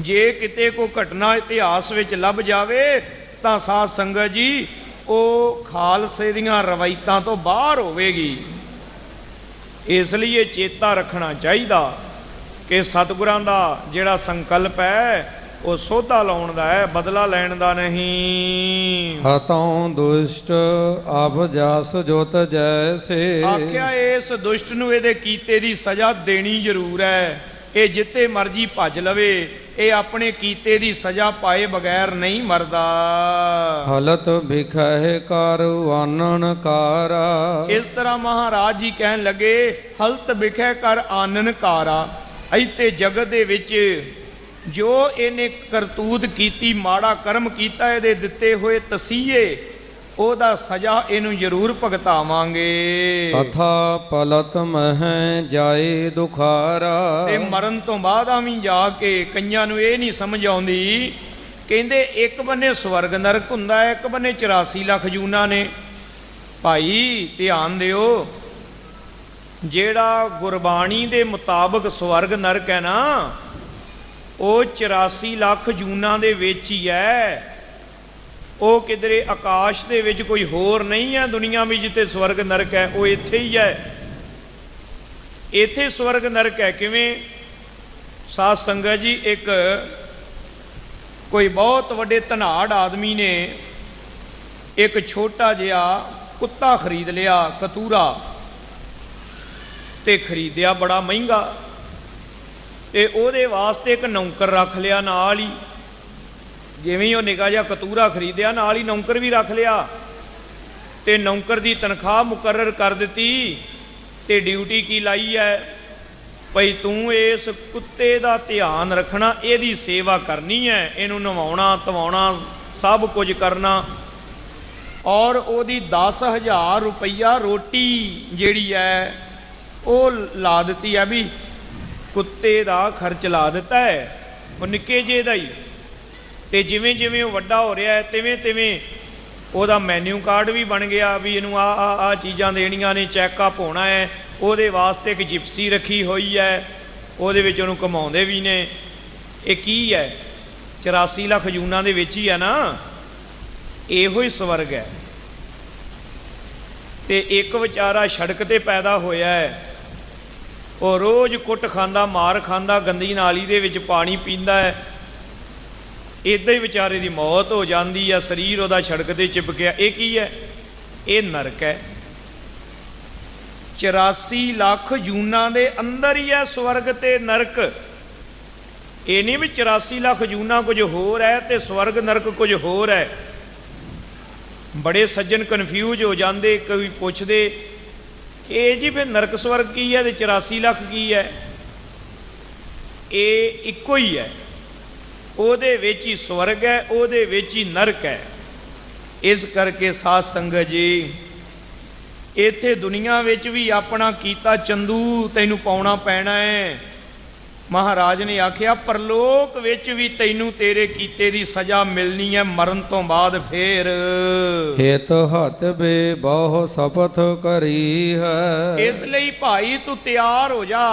ਜੇ ਕਿਤੇ ਕੋਈ ਘਟਨਾ ਇਤਿਹਾਸ ਵਿੱਚ ਲੱਭ ਜਾਵੇ ਤਾਂ ਸਾਧ ਸੰਗਤ ਜੀ ਉਹ ਖਾਲਸੇ ਦੀਆਂ ਰਵਾਇਤਾਂ ਤੋਂ ਬਾਹਰ ਹੋਵੇਗੀ। ਇਸ ਲਈ ਇਹ ਚੇਤਾ ਰੱਖਣਾ ਚਾਹੀਦਾ ਕਿ ਸਤਿਗੁਰਾਂ ਦਾ ਜਿਹੜਾ ਸੰਕਲਪ ਹੈ ਉਹ ਸੋਧਾ ਲਾਉਣ ਦਾ ਹੈ, ਬਦਲਾ ਲੈਣ ਦਾ ਨਹੀਂ। ਹਤਉ ਦੁਸ਼ਟ ਆਪ ਜਸ ਜੋਤ ਜੈਸੇ। ਆਖਿਆ ਇਸ ਦੁਸ਼ਟ ਨੂੰ ਇਹਦੇ ਕੀਤੇ ਦੀ ਸਜ਼ਾ ਦੇਣੀ ਜ਼ਰੂਰ ਹੈ। ਇਹ ਜਿੱਤੇ ਮਰਜੀ ਭੱਜ ਲਵੇ, ਇਹ ਆਪਣੇ ਕੀਤੇ ਦੀ ਸਜ਼ਾ ਪਾਏ ਬਗੈਰ ਨਹੀਂ ਮਰਦਾ। ਹਲਤ ਬਿਖਹਿ ਕਰ ਆਨਨ ਕਾਰਾ। ਇਸ ਤਰ੍ਹਾਂ ਮਹਾਰਾਜ ਜੀ ਕਹਿਣ ਲੱਗੇ ਹਲਤ ਬਿਖੈ ਕਰ ਆਨਨ ਕਾਰਾ। ਇੱਥੇ ਜਗਤ ਦੇ ਵਿੱਚ ਜੋ ਇਹਨੇ ਕਰਤੂਤ ਕੀਤੀ, ਮਾੜਾ ਕਰਮ ਕੀਤਾ, ਇਹਦੇ ਦਿੱਤੇ ਹੋਏ ਤਸੀਹੇ, ਉਹਦਾ ਸਜ਼ਾ ਇਹਨੂੰ ਜ਼ਰੂਰ ਭੁਗਤਾਵਾਂਗੇ। ਤਥਾ ਪਲਤ ਮਹਿ ਜਾਏ ਦੁਖਾਰਾ। ਤੇ ਮਰਨ ਤੋਂ ਬਾਅਦ ਵੀ ਜਾ ਕੇ ਕਈਆਂ ਨੂੰ ਇਹ ਨਹੀਂ ਸਮਝ ਆਉਂਦੀ, ਕਹਿੰਦੇ ਇੱਕ ਬੰਨੇ ਸਵਰਗ ਨਰਕ ਹੁੰਦਾ ਹੈ, ਇੱਕ ਬੰਨੇ 84 ਲੱਖ ਜੂਨਾਂ ਨੇ। ਭਾਈ ਧਿਆਨ ਦਿਓ, ਜਿਹੜਾ ਗੁਰਬਾਣੀ ਦੇ ਮੁਤਾਬਕ ਸਵਰਗ ਨਰਕ ਹੈ ਨਾ, ਉਹ 84 ਲੱਖ ਜੂਨਾਂ ਦੇ ਵਿੱਚ ਹੀ ਹੈ। ਉਹ ਕਿਧਰੇ ਆਕਾਸ਼ ਦੇ ਵਿੱਚ ਕੋਈ ਹੋਰ ਨਹੀਂ ਹੈ ਦੁਨੀਆ ਵਿੱਚ ਜਿੱਥੇ ਸਵਰਗ ਨਰਕ ਹੈ, ਉਹ ਇੱਥੇ ਹੀ ਹੈ। ਇੱਥੇ ਸਵਰਗ ਨਰਕ ਹੈ। ਕਿਵੇਂ? ਸਾਧ ਸੰਗਤ ਜੀ, ਇੱਕ ਕੋਈ ਬਹੁਤ ਵੱਡੇ ਧਨਾੜ ਆਦਮੀ ਨੇ ਇੱਕ ਛੋਟਾ ਜਿਹਾ ਕੁੱਤਾ ਖਰੀਦ ਲਿਆ, ਕਤੂਰਾ, ਤੇ ਖਰੀਦਿਆ ਬੜਾ ਮਹਿੰਗਾ, ਤੇ ਉਹਦੇ ਵਾਸਤੇ ਇੱਕ ਨੌਕਰ ਰੱਖ ਲਿਆ ਨਾਲ ਹੀ। ਜਿਵੇਂ ਹੀ ਉਹ ਨਿੱਕਾ ਜਿਹਾ ਕਤੂਰਾ ਖਰੀਦਿਆ, ਨਾਲ ਹੀ ਨੌਕਰ ਵੀ ਰੱਖ ਲਿਆ, ਤੇ ਨੌਕਰ ਦੀ ਤਨਖਾਹ ਮੁਕਰਰ ਕਰ ਦਿੱਤੀ, ਤੇ ਡਿਊਟੀ ਕੀ ਲਾਈ ਹੈ, ਭਈ ਤੂੰ ਇਸ ਕੁੱਤੇ ਦਾ ਧਿਆਨ ਰੱਖਣਾ, ਇਹਦੀ ਸੇਵਾ ਕਰਨੀ ਹੈ, ਇਹਨੂੰ ਨਵਾਉਣਾ ਧਵਾਉਣਾ ਸਭ ਕੁਝ ਕਰਨਾ, ਔਰ ਉਹਦੀ 10,000 ਰੁਪਈਆ ਰੋਟੀ ਜਿਹੜੀ ਹੈ ਉਹ ਲਾ ਦਿੱਤੀ ਹੈ, ਵੀ ਕੁੱਤੇ ਦਾ ਖਰਚ ਲਾ ਦਿੱਤਾ ਹੈ, ਉਹ ਨਿੱਕੇ ਜਿਹੇ ਦਾ ਹੀ। ਤੇ ਜਿਵੇਂ ਜਿਵੇਂ ਉਹ ਵੱਡਾ ਹੋ ਰਿਹਾ ਹੈ, ਤਿਵੇਂ ਤਿਵੇਂ ਉਹਦਾ ਮੈਨਿਊ ਕਾਰਡ ਵੀ ਬਣ ਗਿਆ, ਵੀ ਇਹਨੂੰ ਆ ਚੀਜ਼ਾਂ ਦੇਣੀਆਂ ਨੇ, ਚੈੱਕਅਪ ਹੋਣਾ ਹੈ। ਉਹਦੇ ਵਾਸਤੇ ਇੱਕ ਜਿਪਸੀ ਰੱਖੀ ਹੋਈ ਹੈ, ਉਹਦੇ ਵਿੱਚ ਉਹਨੂੰ ਘੁਮਾਉਂਦੇ ਵੀ ਨੇ। ਇਹ ਕੀ ਹੈ? 84 ਲੱਖ ਜੂਨਾਂ ਦੇ ਵਿੱਚ ਹੀ ਹੈ ਨਾ, ਇਹੋ ਹੀ ਸਵਰਗ ਹੈ। ਤੇ ਇੱਕ ਵਿਚਾਰਾ ਸੜਕ ਤੇ ਪੈਦਾ ਹੋਇਆ ਹੈ, ਉਹ ਰੋਜ਼ ਕੁੱਟ ਖਾਂਦਾ, ਮਾਰ ਖਾਂਦਾ, ਗੰਦੀ ਨਾਲੀ ਦੇ ਵਿੱਚ ਪਾਣੀ ਪੀਂਦਾ ਹੈ, ਇੱਦਾਂ ਹੀ ਵਿਚਾਰੇ ਦੀ ਮੌਤ ਹੋ ਜਾਂਦੀ ਹੈ, ਸਰੀਰ ਉਹਦਾ ਸੜਕ ਤੇ ਚਿਪਕਿਆ। ਇਹ ਕੀ ਹੈ? ਇਹ ਨਰਕ ਹੈ। 84 ਲੱਖ ਜੂਨਾਂ ਦੇ ਅੰਦਰ ਹੀ ਹੈ ਸਵਰਗ ਤੇ ਨਰਕ। ਇਹ ਨਹੀਂ ਵੀ 84 ਲੱਖ ਜੂਨਾਂ ਕੁਝ ਹੋਰ ਹੈ ਤੇ ਸਵਰਗ ਨਰਕ ਕੁਝ ਹੋਰ ਹੈ। ਬੜੇ ਸੱਜਣ ਕਨਫਿਊਜ਼ ਹੋ ਜਾਂਦੇ, ਕੋਈ ਪੁੱਛਦੇ ਇਹ ਜੀ ਫਿਰ ਨਰਕ ਸਵਰਗ ਕੀ ਹੈ ਤੇ 84 ਲੱਖ ਕੀ ਹੈ? ਇਹ ਇੱਕੋ ਹੀ ਹੈ, ਉਹਦੇ ਵਿੱਚ ਹੀ ਸਵਰਗ ਹੈ, ਉਹਦੇ ਵਿੱਚ ਹੀ ਨਰਕ ਹੈ। ਇਸ ਕਰਕੇ ਸਾਧ ਸੰਗਤ ਜੀ, ਇੱਥੇ ਦੁਨੀਆ ਵਿੱਚ ਵੀ ਆਪਣਾ ਕੀਤਾ ਚੰਦੂ ਤੈਨੂੰ ਪਾਉਣਾ ਪੈਣਾ ਹੈ। ਮਹਾਰਾਜ ਨੇ ਆਖਿਆ ਪਰਲੋਕ ਵਿੱਚ ਵੀ ਤੈਨੂੰ ਤੇਰੇ ਕੀਤੇ ਦੀ ਸਜ਼ਾ ਮਿਲਣੀ ਹੈ ਮਰਨ ਤੋਂ ਬਾਅਦ। ਫੇਰ ਹਿਤ ਹੱਥ ਬੇ ਬਹੁ ਸਪਥ ਕਰੀ ਹੈ। ਇਸ ਲਈ ਭਾਈ ਤੂੰ ਤਿਆਰ ਹੋ ਜਾ,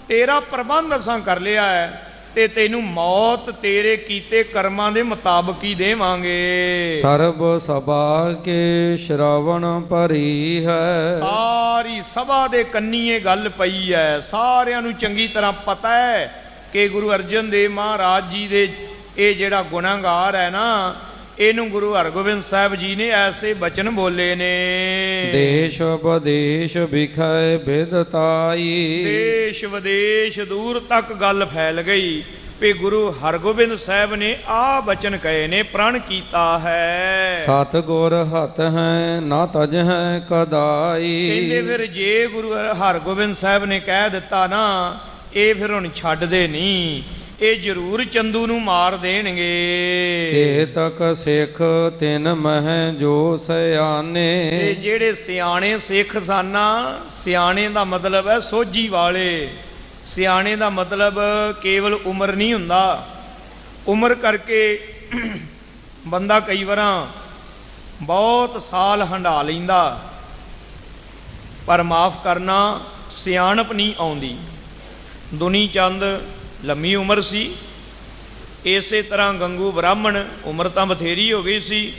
ਤੇਰਾ ਪ੍ਰਬੰਧ ਅਸਾਂ ਕਰ ਲਿਆ ਹੈ, ਤੇ ਤੈਨੂੰ ਮੌਤ ਤੇਰੇ ਕੀਤੇ ਕਰਮਾਂ ਦੇ ਮੁਤਾਬਕ ਹੀ ਦੇਵਾਂਗੇ। ਸਰਬ ਸਭਾ ਕੇ ਸ਼ਰਵਣ ਭਰੀ ਹੈ। ਸਾਰੀ ਸਭਾ ਦੇ ਕੰਨੀ ਇਹ ਗੱਲ ਪਈ ਹੈ, ਸਾਰਿਆਂ ਨੂੰ ਚੰਗੀ ਤਰ੍ਹਾਂ ਪਤਾ ਹੈ ਕਿ ਗੁਰੂ ਅਰਜਨ ਦੇਵ ਮਹਾਰਾਜ ਜੀ ਦੇ ਇਹ ਜਿਹੜਾ ਗੁਨਾਹਗਾਰ ਹੈ ਨਾ, ਇਹਨੂੰ ਗੁਰੂ ਹਰਗੋਬਿੰਦ ਸਾਹਿਬ ਜੀ ਨੇ ਐਸੇ ਬਚਨ ਬੋਲੇ ਨੇ। ਦੇਸ਼ ਵਿਦੇਸ਼ ਵਿਖੇ ਬਿਦਤਾਈ। ਦੇਸ਼ ਵਿਦੇਸ਼ ਦੂਰ ਤੱਕ ਗੱਲ ਫੈਲ ਗਈ ਵੀ ਗੁਰੂ ਹਰਗੋਬਿੰਦ ਸਾਹਿਬ ਨੇ ਆ ਬਚਨ ਕਹੇ ਨੇ, ਪ੍ਰਣ ਕੀਤਾ ਹੈ। ਸਤ ਗੁਰ ਹੱਥ ਹੈ ਨਾ ਤਜ ਹੈ ਕਦਾਈ। ਕਹਿੰਦੇ ਫਿਰ ਜੇ ਗੁਰੂ ਹਰਗੋਬਿੰਦ ਸਾਹਿਬ ਨੇ ਕਹਿ ਦਿੱਤਾ ਨਾ, ਇਹ ਫਿਰ ਹੁਣ ਛੱਡਦੇ ਨਹੀਂ, ਇਹ ਜ਼ਰੂਰ ਚੰਦੂ ਨੂੰ ਮਾਰ ਦੇਣਗੇ। ਕੇਤਕ ਸਿੱਖ ਤਿਨ ਮਹਿ ਜੋ ਸਿਆਣੇ। ਇਹ ਜਿਹੜੇ ਸਿਆਣੇ ਸਿੱਖ ਸਾਨਾ, ਸਿਆਣੇ ਦਾ ਮਤਲਬ ਹੈ ਸੋਝੀ ਵਾਲੇ। ਸਿਆਣੇ ਦਾ ਮਤਲਬ ਕੇਵਲ ਉਮਰ ਨਹੀਂ ਹੁੰਦਾ। ਉਮਰ ਕਰਕੇ ਬੰਦਾ ਕਈ ਵਾਰਾਂ ਬਹੁਤ ਸਾਲ ਹੰਢਾ ਲੈਂਦਾ, ਪਰ ਮਾਫ ਕਰਨਾ ਸਿਆਣਪ ਨਹੀਂ ਆਉਂਦੀ। ਦੁਨੀ ਚੰਦ ਲੰਮੀ ਉਮਰ ਸੀ, ਇਸੇ ਤਰ੍ਹਾਂ ਗੰਗੂ ਬ੍ਰਾਹਮਣ ਉਮਰ ਤਾਂ ਬਥੇਰੀ ਹੋ ਗਈ ਸੀ,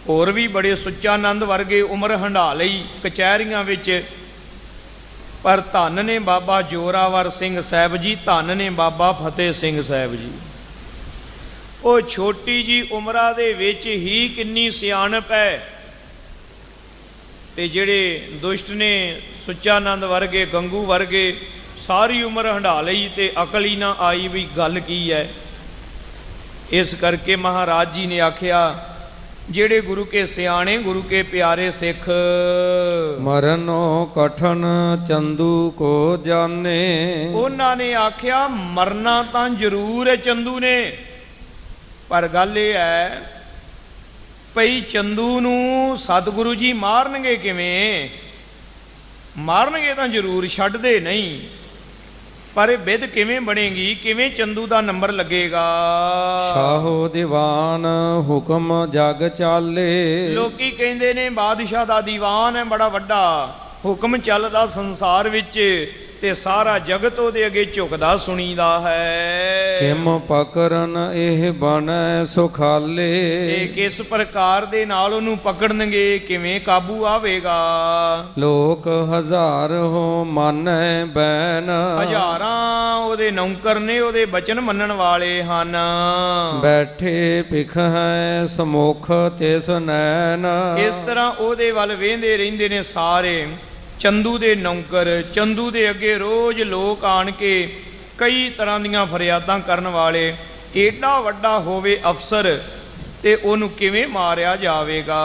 ਹੋਰ ਵੀ ਬੜੇ ਸੁੱਚਾਨੰਦ ਵਰਗੇ ਉਮਰ ਹੰਢਾ ਲਈ ਕਚਹਿਰੀਆਂ ਵਿੱਚ। ਪਰ ਧੰਨ ਨੇ ਬਾਬਾ ਜੋਰਾਵਰ ਸਿੰਘ ਸਾਹਿਬ ਜੀ, ਧੰਨ ਨੇ ਬਾਬਾ ਫਤਿਹ ਸਿੰਘ ਸਾਹਿਬ ਜੀ। ਉਹ ਛੋਟੀ ਜੀ ਉਮਰਾਂ ਦੇ ਵਿੱਚ ਹੀ ਕਿੰਨੀ ਸਿਆਣਪ ਹੈ। ਤੇ ਜਿਹੜੇ ਦੁਸ਼ਟ ਨੇ ਸੁੱਚਾਨੰਦ ਵਰਗੇ, ਗੰਗੂ ਵਰਗੇ, ਸਾਰੀ ਉਮਰ ਹੰਢਾ ਲਈ ਤੇ ਅਕਲ ਹੀ ਨਾ ਆਈ ਵੀ ਗੱਲ ਕੀ ਹੈ। ਇਸ ਕਰਕੇ ਮਹਾਰਾਜ ਜੀ ਨੇ ਆਖਿਆ ਜਿਹੜੇ ਗੁਰੂ ਕੇ ਸਿਆਣੇ, ਗੁਰੂ ਕੇ ਪਿਆਰੇ ਸਿੱਖ, ਮਰਨੋ ਕਠਨ ਚੰਦੂ ਕੋ ਜਾਣੇ। ਉਹਨਾਂ ਨੇ ਆਖਿਆ ਮਰਨਾ ਤਾਂ ਜ਼ਰੂਰ ਹੈ ਚੰਦੂ ਨੇ, ਪਰ ਗੱਲ ਇਹ ਹੈ ਭਈ ਚੰਦੂ ਨੂੰ ਸਤਿਗੁਰੂ ਜੀ ਮਾਰਨਗੇ ਕਿਵੇਂ? ਮਾਰਨਗੇ ਤਾਂ ਜ਼ਰੂਰ, ਛੱਡਦੇ ਨਹੀਂ, ਪਰ ਇਹ ਵਿਧ ਕਿਵੇਂ ਬਣੇਗੀ? ਕਿਵੇਂ ਚੰਦੂ ਦਾ ਨੰਬਰ ਲੱਗੇਗਾ? ਸ਼ਾਹੋ ਦੀਵਾਨ ਹੁਕਮ ਜਗ ਚਾਲੇ। ਲੋਕੀ ਕਹਿੰਦੇ ਨੇ ਬਾਦਸ਼ਾਹ ਦਾ ਦੀਵਾਨ ਹੈ ਬੜਾ ਵੱਡਾ, ਹੁਕਮ ਚੱਲਦਾ ਸੰਸਾਰ ਵਿੱਚ, ਤੇ ਸਾਰਾ ਜਗਤ ਉਹਦੇ ਅੱਗੇ ਝੁਕਦਾ ਸੁਣੀਦਾ ਹੈ। ਕਿਮ ਪਕਰਨ ਇਹ ਬਣੈ ਸੁਖਾਲੇ, ਤੇ ਕਿਸ ਪ੍ਰਕਾਰ ਦੇ ਨਾਲ ਉਹਨੂੰ ਪਕੜਨਗੇ, ਕਿਵੇਂ ਕਾਬੂ ਆਵੇਗਾ। ਲੋਕ ਹਜ਼ਾਰ ਹੋ ਮਾਨੈ ਬੈਨ, ਹਜ਼ਾਰਾਂ ਉਹਦੇ ਨੌਕਰ ਨੇ, ਉਹਦੇ ਬਚਨ ਮੰਨਣ ਵਾਲੇ ਹਨ। ਬੈਠੇ ਭਿਖ ਹੈ ਸਮੁਖ ਤਿਸ ਨੈਨ, ਇਸ ਤਰ੍ਹਾਂ ਉਹਦੇ ਵੱਲ ਵੇਂਦੇ ਰਹਿੰਦੇ ਨੇ ਸਾਰੇ ਚੰਦੂ ਦੇ ਨੌਕਰ। ਚੰਦੂ ਦੇ ਅੱਗੇ ਰੋਜ਼ ਲੋਕ ਆਣ ਕੇ ਕਈ ਤਰ੍ਹਾਂ ਦੀਆਂ ਫਰਿਆਦਾਂ ਕਰਨ ਵਾਲੇ। ਏਡਾ ਵੱਡਾ ਹੋਵੇ ਅਫਸਰ ਤੇ ਉਹਨੂੰ ਕਿਵੇਂ ਮਾਰਿਆ ਜਾਵੇਗਾ।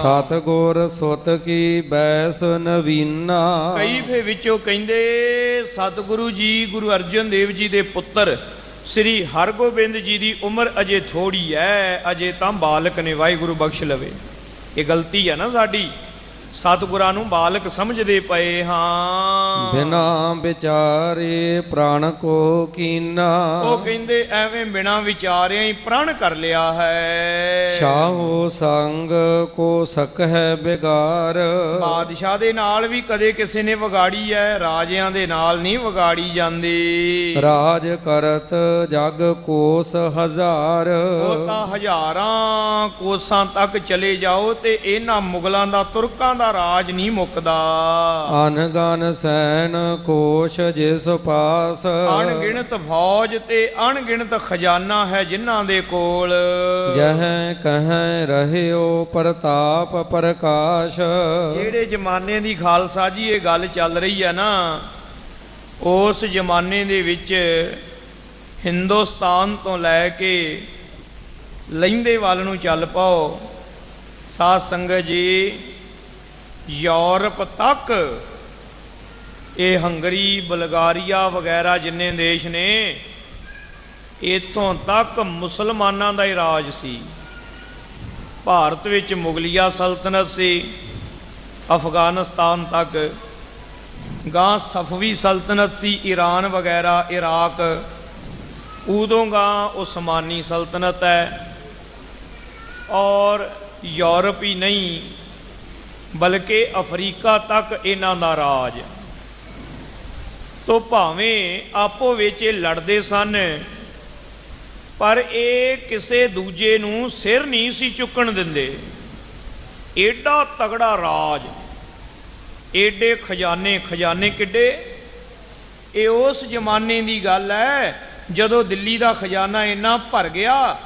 ਸਤਿਗੁਰ ਸੁਤ ਕੀ ਬੈਸ ਨਵੀਨਾ, ਕਈ ਫੇ ਵਿੱਚੋਂ ਕਹਿੰਦੇ ਸਤਿਗੁਰੂ ਜੀ ਗੁਰੂ ਅਰਜਨ ਦੇਵ ਜੀ ਦੇ ਪੁੱਤਰ ਸ੍ਰੀ ਹਰਗੋਬਿੰਦ ਜੀ ਦੀ ਉਮਰ ਅਜੇ ਥੋੜੀ ਹੈ, ਅਜੇ ਤਾਂ ਬਾਲਕ ਨੇ, ਵਾਹਿਗੁਰੂ ਬਖਸ਼ ਲਵੇ। ਇਹ ਗਲਤੀ ਹੈ ਨਾ ਸਾਡੀ, ਸਤਿਗੁਰਾਂ ਨੂੰ ਬਾਲਕ ਸਮਝਦੇ ਪਏ ਹਾਂ। ਬਿਨਾ ਵਿਚਾਰੇ ਪ੍ਰਾਣ ਕੋ ਕੀਨਾ, ਉਹ ਕਹਿੰਦੇ ਐਵੇਂ ਬਿਨਾ ਵਿਚਾਰਿਆਂ ਹੀ ਪ੍ਰਣ ਕਰ ਲਿਆ ਹੈ। ਸ਼ਾਹੋ ਸੰਗ ਕੋ ਸਕਹਿ ਬਿਗਾਰ, ਬਾਦਸ਼ਾਹ ਦੇ ਨਾਲ ਵੀ ਕਦੇ ਕਿਸੇ ਨੇ ਵਿਗਾੜੀ ਹੈ, ਰਾਜਿਆਂ ਦੇ ਨਾਲ ਨਹੀਂ ਵਿਗਾੜੀ ਜਾਂਦੀ। ਰਾਜ ਕਰਤ ਜਗ ਕੋਸ ਹਜ਼ਾਰ, ਉਹ ਤਾਂ ਹਜ਼ਾਰਾਂ ਕੋਸਾਂ ਤੱਕ ਚਲੇ ਜਾਓ ਤੇ ਇਹਨਾਂ ਮੁਗਲਾਂ ਦਾ, ਤੁਰਕਾਂ ਦਾ ਰਾਜ ਨਹੀਂ ਮੁੱਕਦਾ। ਅਨਗਨ ਸੈਨ ਕੋਸ਼ ਜਿਸ ਪਾਸ, ਅਣਗਿਣਤ ਫੌਜ ਤੇ ਅਣਗਿਣਤ ਖਜ਼ਾਨਾ ਹੈ ਜਿਨ੍ਹਾਂ ਦੇ ਕੋਲ। ਜਹ ਕਹਿ ਰਹਿਓ ਪ੍ਰਤਾਪ ਪ੍ਰਕਾਸ਼, ਜਿਹੜੇ ਜ਼ਮਾਨੇ ਦੀ ਖਾਲਸਾ ਜੀ ਇਹ ਗੱਲ ਚੱਲ ਰਹੀ ਹੈ ਨਾ, ਉਸ ਜ਼ਮਾਨੇ ਦੇ ਵਿੱਚ ਹਿੰਦੁਸਤਾਨ ਤੋਂ ਲੈ ਕੇ ਲਹਿੰਦੇ ਵੱਲ ਨੂੰ ਚੱਲ ਪਾਓ ਸਾਧ ਸੰਗਤ ਜੀ, ਯੂਰਪ ਤੱਕ ਇਹ ਹੰਗਰੀ ਬਲਗਾਰੀਆ ਵਗੈਰਾ ਜਿੰਨੇ ਦੇਸ਼ ਨੇ, ਇੱਥੋਂ ਤੱਕ ਮੁਸਲਮਾਨਾਂ ਦਾ ਹੀ ਰਾਜ ਸੀ। ਭਾਰਤ ਵਿੱਚ ਮੁਗਲਿਆ ਸਲਤਨਤ ਸੀ, ਅਫਗਾਨਿਸਤਾਨ ਤੱਕ, ਗਾਂ ਸਫਵੀ ਸਲਤਨਤ ਸੀ, ਈਰਾਨ ਵਗੈਰਾ, ਇਰਾਕ, ਉਦੋਂ ਗਾਂ ਉਸਮਾਨੀ ਸਲਤਨਤ ਹੈ। ਔਰ ਯੂਰਪ ਹੀ ਨਹੀਂ ਬਲਕਿ ਅਫਰੀਕਾ ਤੱਕ ਇਹਨਾਂ ਦਾ ਰਾਜ। ਤੋ ਭਾਵੇਂ ਆਪੋ ਵਿੱਚ ਇਹ ਲੜਦੇ ਸਨ, ਪਰ ਇਹ ਕਿਸੇ ਦੂਜੇ ਨੂੰ ਸਿਰ ਨਹੀਂ ਸੀ ਚੁੱਕਣ ਦਿੰਦੇ। ਏਡਾ ਤਗੜਾ ਰਾਜ, ਏਡੇ ਖਜ਼ਾਨੇ, ਖਜ਼ਾਨੇ ਕਿੱਡੇ। ਇਹ ਉਸ ਜ਼ਮਾਨੇ ਦੀ ਗੱਲ ਹੈ ਜਦੋਂ ਦਿੱਲੀ ਦਾ ਖਜ਼ਾਨਾ ਇੰਨਾ ਭਰ ਗਿਆ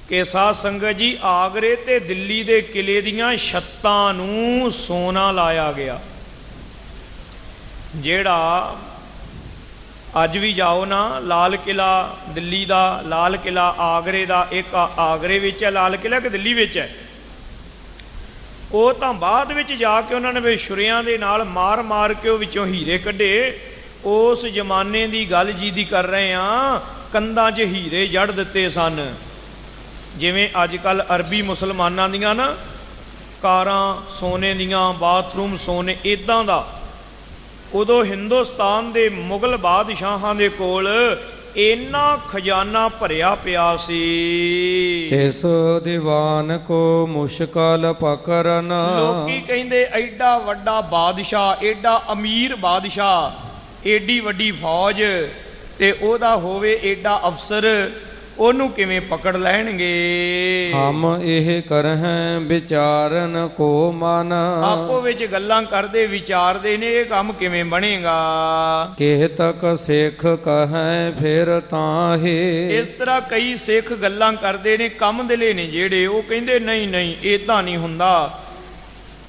ਕਿ ਸਾਧ ਸੰਗਤ ਜੀ ਆਗਰੇ ਤੇ ਦਿੱਲੀ ਦੇ ਕਿਲੇ ਦੀਆਂ ਛੱਤਾਂ ਨੂੰ ਸੋਨਾ ਲਾਇਆ ਗਿਆ। ਜਿਹੜਾ ਅੱਜ ਵੀ ਜਾਓ ਨਾ, ਲਾਲ ਕਿਲਾ ਦਿੱਲੀ ਦਾ, ਲਾਲ ਕਿਲਾ ਆਗਰੇ ਦਾ, ਇੱਕ ਆਗਰੇ ਵਿੱਚ ਹੈ ਲਾਲ ਕਿਲਾ ਕਿ ਦਿੱਲੀ ਵਿੱਚ ਹੈ, ਉਹ ਤਾਂ ਬਾਅਦ ਵਿੱਚ ਜਾ ਕੇ ਉਹਨਾਂ ਨੇ ਛੁਰਿਆਂ ਦੇ ਨਾਲ ਮਾਰ ਮਾਰ ਕੇ ਉਹ ਵਿੱਚੋਂ ਹੀਰੇ ਕੱਢੇ। ਉਸ ਜ਼ਮਾਨੇ ਦੀ ਗੱਲ ਜੀ ਦੀ ਕਰ ਰਹੇ ਹਾਂ, ਕੰਧਾਂ 'ਚ ਹੀਰੇ ਜੜ ਦਿੱਤੇ ਸਨ। ਜਿਵੇਂ ਅੱਜ ਕੱਲ੍ਹ ਅਰਬੀ ਮੁਸਲਮਾਨਾਂ ਦੀਆਂ ਨਾ ਕਾਰਾਂ ਸੋਨੇ ਦੀਆਂ, ਬਾਥਰੂਮ ਸੋਨੇ, ਇੱਦਾਂ ਦਾ ਉਦੋਂ ਹਿੰਦੁਸਤਾਨ ਦੇ ਮੁਗਲ ਬਾਦਸ਼ਾਹਾਂ ਦੇ ਕੋਲ ਇੰਨਾ ਖਜ਼ਾਨਾ ਭਰਿਆ ਪਿਆ ਸੀ। ਤਿਸ ਦੀਵਾਨ ਕੋ ਮੁਸ਼ਕਲ ਪਕਰਨ, ਲੋਕੀ ਕਹਿੰਦੇ ਐਡਾ ਵੱਡਾ ਬਾਦਸ਼ਾਹ, ਐਡਾ ਅਮੀਰ ਬਾਦਸ਼ਾਹ, ਏਡੀ ਵੱਡੀ ਫੌਜ ਤੇ ਉਹਦਾ ਹੋਵੇ ਏਡਾ ਅਫਸਰ, ਉਹਨੂੰ ਕਿਵੇਂ ਪਕੜ ਲੈਣਗੇ। ਹਮ ਇਹ ਕਰਹਿ ਵਿਚਾਰਨ ਕੋ ਮਨ, ਆਪੋ ਵਿੱਚ ਗੱਲਾਂ ਕਰਦੇ ਵਿਚਾਰਦੇ ਨੇ ਇਹ ਕੰਮ ਕਿਵੇਂ ਬਣੇਗਾ। ਕਿਹ ਤਕ ਸਿੱਖ ਕਹੈ ਫਿਰ ਤਾਹੇ, ਇਸ ਤਰ੍ਹਾਂ ਕਈ ਸਿੱਖ ਗੱਲਾਂ ਕਰਦੇ ਨੇ, ਕੰਮ ਦਿਲੇ ਨੇ ਜਿਹੜੇ, ਉਹ ਕਹਿੰਦੇ ਨਹੀਂ ਨਹੀਂ ਏਦਾਂ ਨਹੀਂ ਹੁੰਦਾ,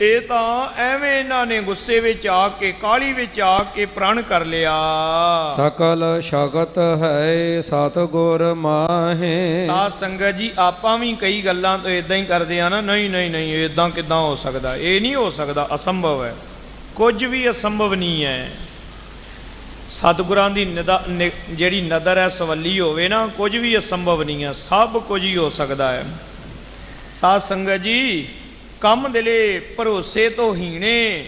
ਇਹ ਤਾਂ ਐਵੇਂ ਇਹਨਾਂ ਨੇ ਗੁੱਸੇ ਵਿੱਚ ਆ ਕੇ, ਕਾਹਲੀ ਵਿੱਚ ਆ ਕੇ ਪ੍ਰਣ ਕਰ ਲਿਆ। ਸਕਲ ਸ਼ਗਤ ਹੈ ਸਤਿਗੁਰ ਮਾਹੇ, ਸਾਧ ਸੰਗਤ ਜੀ ਆਪਾਂ ਵੀ ਕਈ ਗੱਲਾਂ ਤੋਂ ਇਦਾਂ ਹੀ ਕਰਦੇ ਆ ਨਾ, ਨਹੀਂ ਨਹੀਂ ਨਹੀਂ ਇਦਾਂ ਕਿੱਦਾਂ ਹੋ ਸਕਦਾ, ਇਹ ਨਹੀਂ ਹੋ ਸਕਦਾ, ਅਸੰਭਵ ਹੈ, ਕੁਝ ਵੀ ਅਸੰਭਵ ਨਹੀਂ ਹੈ। ਸਤਿਗੁਰਾਂ ਦੀ ਜਿਹੜੀ ਨਦਰ ਹੈ ਸਵੱਲੀ ਹੋਵੇ ਨਾ, ਕੁਝ ਵੀ ਅਸੰਭਵ ਨਹੀਂ ਹੈ, ਸਭ ਕੁਝ ਹੀ ਹੋ ਸਕਦਾ ਹੈ। ਸਾਧ ਸੰਗਤ ਜੀ, ਕੰਮ ਦਿਲੇ ਭਰੋਸੇ ਤੋਂ ਹੀਣੇ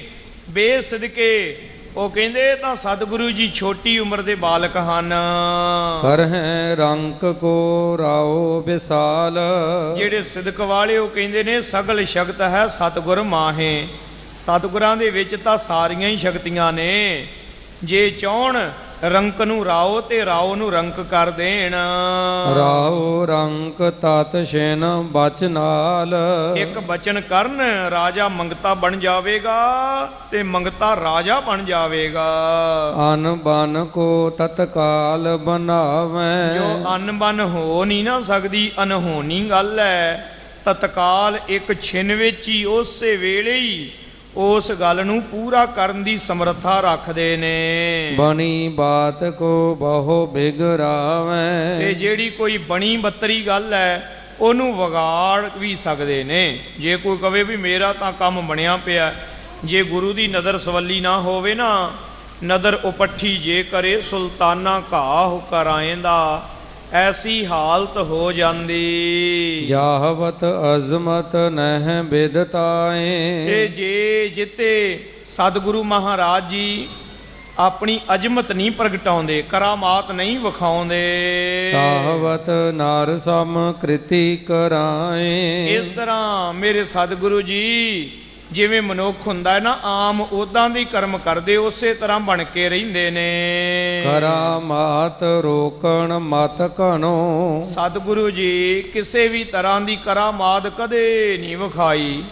ਬੇਸਦਕੇ, ਉਹ ਕਹਿੰਦੇ ਤਾਂ ਸਤਿਗੁਰੂ ਜੀ ਛੋਟੀ ਉਮਰ ਦੇ ਬਾਲਕ ਹਨ। ਕਰਹਿ ਰੰਕ ਕੋ ਰਾਓ ਵਿਸਾਲ, ਜਿਹੜੇ ਸਿਦਕ ਵਾਲੇ ਉਹ ਕਹਿੰਦੇ ਨੇ ਸਗਲ ਸ਼ਕਤ ਹੈ ਸਤਿਗੁਰ ਮਾਹੇ, ਸਤਿਗੁਰਾਂ ਦੇ ਵਿੱਚ ਤਾਂ ਸਾਰੀਆਂ ਹੀ ਸ਼ਕਤੀਆਂ ਨੇ। ਜੇ ਚਾਹਣ ਰੰਕ ਨੂੰ ਰਾਓ ਤੇ ਰਾਓ ਨੂੰ ਰੰਕ ਕਰ ਦੇਣ। ਰਾਉ ਰੰਕ ਤਤ ਛਿਨ ਬਚ ਨਾਲ, ਇੱਕ ਬਚਨ ਕਰਨ ਰਾਜਾ ਮੰਗਤਾ ਬਣ ਜਾਵੇਗਾ ਤੇ ਮੰਗਤਾ ਰਾਜਾ ਬਣ ਜਾਵੇਗਾ। ਅਨ ਬਨ ਕੋ ਤਤਕਾਲ ਬਣਾਵੈ, ਜੋ ਅਨ ਬਨ ਹੋ ਨਹੀਂ ਨਾ ਸਕਦੀ, ਅਨਹੋਣੀ ਗੱਲ ਹੈ। ਤਤਕਾਲ ਇੱਕ ਛਿਨ ਵਿੱਚ ਹੀ ਉਸੇ ਵੇਲੇ ਹੀ ਉਸ ਗੱਲ ਨੂੰ ਪੂਰਾ ਕਰਨ ਦੀ ਸਮਰੱਥਾ ਰੱਖਦੇ ਨੇ। ਬਣੀ ਬਾਤ ਕੋ ਬਹੁ ਬਿਗਰਾਵੈ, ਤੇ ਜਿਹੜੀ ਕੋਈ ਬਣੀ ਬੱਤਰੀ ਗੱਲ ਹੈ ਉਹਨੂੰ ਵਿਗਾੜ ਵੀ ਸਕਦੇ ਨੇ। ਜੇ ਕੋਈ ਕਵੇ ਵੀ ਮੇਰਾ ਤਾਂ ਕੰਮ ਬਣਿਆ ਪਿਆ, ਜੇ ਗੁਰੂ ਦੀ ਨਜ਼ਰ ਸਵੱਲੀ ਨਾ ਹੋਵੇ ਨਾ, ਨਦਰ ਉਪੱਠੀ ਜੇ ਕਰੇ ਸੁਲਤਾਨਾ ਘਾਹ ਕਰਾਏਂਦਾ, ਐਸੀ ਹਾਲਤ ਹੋ ਜਾਂਦੀ। ਜਾਹਵਤ ਅਜ਼ਮਤ ਨਹਿ ਬਿਦਤਾਏ, ਇਹ ਜੇ ਜਿੱਤੇ ਸਤਿਗੁਰੂ ਮਹਾਰਾਜ ਜੀ ਆਪਣੀ ਅਜ਼ਮਤ ਨਹੀਂ ਪ੍ਰਗਟਾਉਂਦੇ, ਕਰਾਮਾਤ ਨਹੀਂ ਵਿਖਾਉਂਦੇ, ਤਾਹਵਤ ਨਰ ਸਮ ਕ੍ਰਿਤੀ ਕਰਾਏ। ਇਸ ਤਰ੍ਹਾਂ ਮੇਰੇ ਸਤਿਗੁਰੂ ਜੀ ਜਿਵੇਂ ਮਨੁੱਖ ਹੁੰਦਾ ਹੈ ਨਾ, ਆਮ ਉਦਾਂ ਦੀ ਕਰਮ ਕਰਦੇ, ਉਸੇ ਤਰ੍ਹਾਂ ਬਣ ਕੇ ਰਹਿੰਦੇ ਨੇ। ਕਰਾਮਾਤ ਰੋਕਣ ਮਤ ਘਣੋ, ਸਤਿਗੁਰੂ ਜੀ ਕਿਸੇ ਵੀ ਤਰ੍ਹਾਂ ਦੀ ਕਰਾਮਾਤ ਕਦੇ ਨਹੀਂ ਵਿਖਾਈ,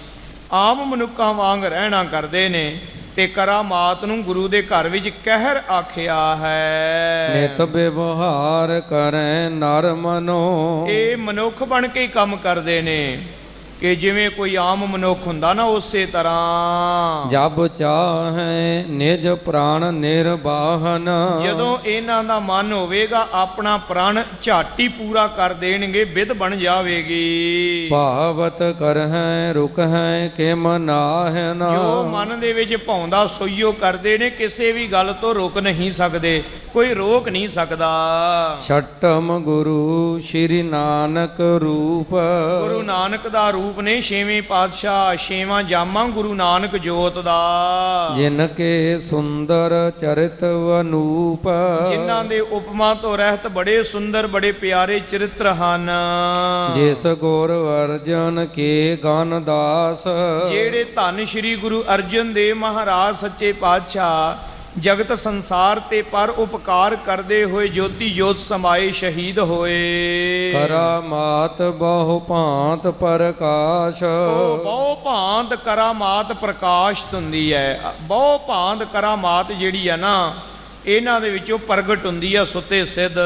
ਆਮ ਮਨੁੱਖਾਂ ਵਾਂਗ ਰਹਿਣਾ ਕਰਦੇ ਨੇ। ਤੇ ਕਰਾਮਾਤ ਨੂੰ ਗੁਰੂ ਦੇ ਘਰ ਵਿੱਚ ਕਹਿਰ ਆਖਿਆ ਹੈ। ਨਿਤ ਵਿਵਹਾਰ ਕਰੈ ਨਰ ਮਨੋ, ਇਹ ਮਨੁੱਖ ਬਣ ਕੇ ਹੀ ਕੰਮ ਕਰਦੇ ਨੇ ਕਿ ਜਿਵੇਂ ਕੋਈ ਆਮ ਮਨੁੱਖ ਹੁੰਦਾ ਨਾ, ਉਸੇ ਤਰ੍ਹਾਂ। ਜਬ ਚਾਹੈ ਨਿਜ ਪ੍ਰਾਣ ਨਿਰਬਾਹਨ, ਜਦੋਂ ਇਹਨਾਂ ਦਾ ਮਨ ਹੋਵੇਗਾ ਆਪਣਾ ਪ੍ਰਾਣ ਝਾਟੀ ਪੂਰਾ ਕਰ ਦੇਣਗੇ, ਵਿਧ ਬਣ ਜਾਵੇਗੀ। ਭਾਵਤ ਕਰਹਿ ਰੁਕਹਿ ਕਿਮ ਨਾਹਿ ਨਾ, ਜੋ ਮਨ ਦੇ ਵਿੱਚ ਭਾਉਂਦਾ ਸੋਈਓ ਕਰਦੇ ਨੇ, ਕਿਸੇ ਵੀ ਗੱਲ ਤੋਂ ਰੁਕ ਨਹੀਂ ਸਕਦੇ, ਕੋਈ ਰੋਕ ਨਹੀਂ ਸਕਦਾ। ਛਟਮ ਗੁਰੂ ਸ਼੍ਰੀ ਨਾਨਕ ਰੂਪ, ਗੁਰੂ ਨਾਨਕ ਦਾ ਰੂਪ ਨੇ ਛੇਵੇਂ ਪਾਤਸ਼ਾਹ, ਛੇਵਾਂ ਜਾਮਾ ਗੁਰੂ ਨਾਨਕ ਜੋਤ ਦਾ। ਜਿਨ ਕੇ ਸੁੰਦਰ ਚਰਿਤ ਵਨੂਪ, ਜਿਨ੍ਹਾਂ ਦੇ ਉਪਮਾ ਤੋਂ ਰਹਿਤ ਬੜੇ ਸੁੰਦਰ ਬੜੇ ਪਿਆਰੇ ਚਰਿੱਤਰ ਹਨ। ਜਿਸ ਗੁਰ ਅਰਜਨ ਕੇ ਗਨ ਦਾਸ, ਜਿਹੜੇ ਧੰਨ ਸ਼੍ਰੀ ਗੁਰੂ ਅਰਜਨ ਦੇਵ ਮਹਾਰਾਜ ਸੱਚੇ ਪਾਤਸ਼ਾਹ ਜਗਤ ਸੰਸਾਰ ਤੇ ਪਰ ਉਪਕਾਰ ਕਰਦੇ ਹੋਏ ਜੋਤੀ ਜੋਤ ਸਮਾਏ ਸ਼ਹੀਦ ਹੋਏ। ਕਰਾਮਾਤ ਬਹੁ ਭਾਂਤ ਪ੍ਰਕਾਸ਼, ਉਹ ਬਹੁ ਭਾਂਤ ਕਰਾਮਾਤ ਪ੍ਰਕਾਸ਼ਿਤ ਹੁੰਦੀ ਹੈ। ਬਹੁ ਭਾਂਤ ਕਰਾਮਾਤ ਜਿਹੜੀ ਹੈ ਨਾ, ਇਹਨਾਂ ਦੇ ਵਿੱਚੋਂ ਪ੍ਰਗਟ ਹੁੰਦੀ ਆ ਸੁੱਤੇ ਸਿੱਧ।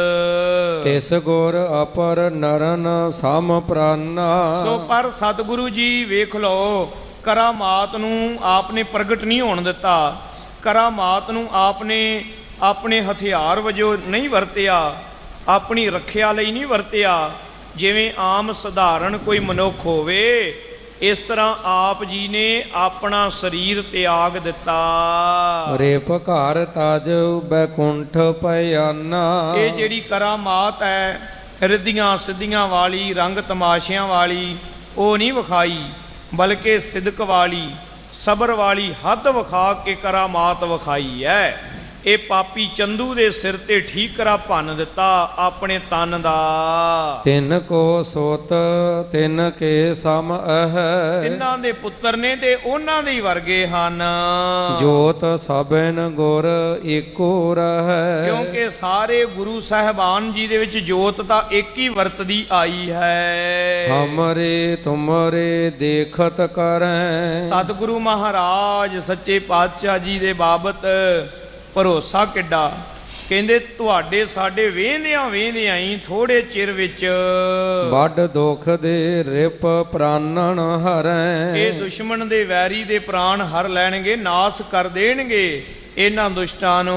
ਤਿਸ ਗੁਰ ਅਪਰ ਨਰਨ ਸਮ ਪ੍ਰਾਨਾ, ਸੋ ਪਰ ਸਤਿਗੁਰੂ ਜੀ ਵੇਖ ਲਓ, ਕਰਾਮਾਤ ਨੂੰ ਆਪਨੇ ਪ੍ਰਗਟ ਨਹੀਂ ਹੋਣ ਦਿੱਤਾ, ਕਰਾਮਾਤ ਨੂੰ ਆਪਨੇ ਆਪਣੇ ਹਥਿਆਰ ਵਜੋਂ ਨਹੀਂ ਵਰਤਿਆ, ਆਪਣੀ ਰੱਖਿਆ ਲਈ ਨਹੀਂ ਵਰਤਿਆ। ਜਿਵੇਂ ਆਮ ਸਧਾਰਨ ਕੋਈ ਮਨੁੱਖ ਹੋਵੇ, ਇਸ ਤਰ੍ਹਾਂ ਆਪ ਜੀ ਨੇ ਆਪਣਾ ਸਰੀਰ ਤਿਆਗ ਦਿੱਤਾ। ਰੇਪ ਘਰ ਤਜ ਬੈਕੁੰਠ ਪਿਆਨਾ, ਇਹ ਜਿਹੜੀ ਕਰਾਮਾਤ ਹੈ ਰਿੱਧੀਆਂ ਸਿੱਧੀਆਂ ਵਾਲੀ, ਰੰਗ ਤਮਾਸ਼ਿਆਂ ਵਾਲੀ, ਉਹ ਨਹੀਂ ਵਿਖਾਈ, ਬਲਕਿ ਸਿਦਕ ਵਾਲੀ, ਸਬਰ ਵਾਲੀ ਹੱਦ ਵਿਖਾ ਕੇ ਕਰਾਮਾਤ ਵਿਖਾਈ ਹੈ। ਇਹ ਪਾਪੀ ਚੰਦੂ ਦੇ ਸਿਰ ਤੇ ਠੀਕਰਾ ਭੰਨ ਦਿੱਤਾ ਆਪਣੇ ਤਨ ਦਾ। ਤਿੰਨ ਕੋ ਸੋਤ ਤਿੰਨ ਕੇ ਸਮ ਅਹ, ਤਿੰਨਾਂ ਦੇ ਪੁੱਤਰ ਨੇ ਤੇ ਉਹਨਾਂ ਦੇ ਹੀ ਵਰਗੇ ਹਨ। ਜੋਤ ਸਭਨ ਗੁਰ ਏਕੋ ਰਹਿ, ਕਿਉਂਕਿ ਸਾਰੇ ਗੁਰੂ ਸਾਹਿਬਾਨ ਜੀ ਦੇ ਵਿੱਚ ਜੋਤ ਤਾਂ ਇੱਕ ਹੀ ਵਰਤਦੀ ਆਈ ਹੈ। ਹਮਰੇ ਤੁਮਰੇ ਦੇਖਤ ਕਰੈ, ਸਤਿਗੁਰੂ ਮਹਾਰਾਜ ਸੱਚੇ ਪਾਤਸ਼ਾਹ ਜੀ ਦੇ ਬਾਬਤ ਭਰੋਸਾ ਕਿੱਡਾ। ਕਹਿੰਦੇ ਤੁਹਾਡੇ ਸਾਡੇ ਵੇਂਦਿਆਂ ਵੇਂਦਿਆਂ ਹੀ ਥੋੜੇ ਚਿਰ ਵਿੱਚ ਵੱਡ ਦੁਖ ਦੇ ਰਿਪ ਪ੍ਰਾਨਣ ਹਰੈ, ਇਹ ਦੁਸ਼ਮਣ ਦੇ ਵੈਰੀ ਦੇ ਪ੍ਰਾਣ ਹਰ ਲੈਣਗੇ, ਨਾਸ ਕਰ ਦੇਣਗੇ ਇਹਨਾਂ ਦੁਸ਼ਟਾਂ ਨੂੰ।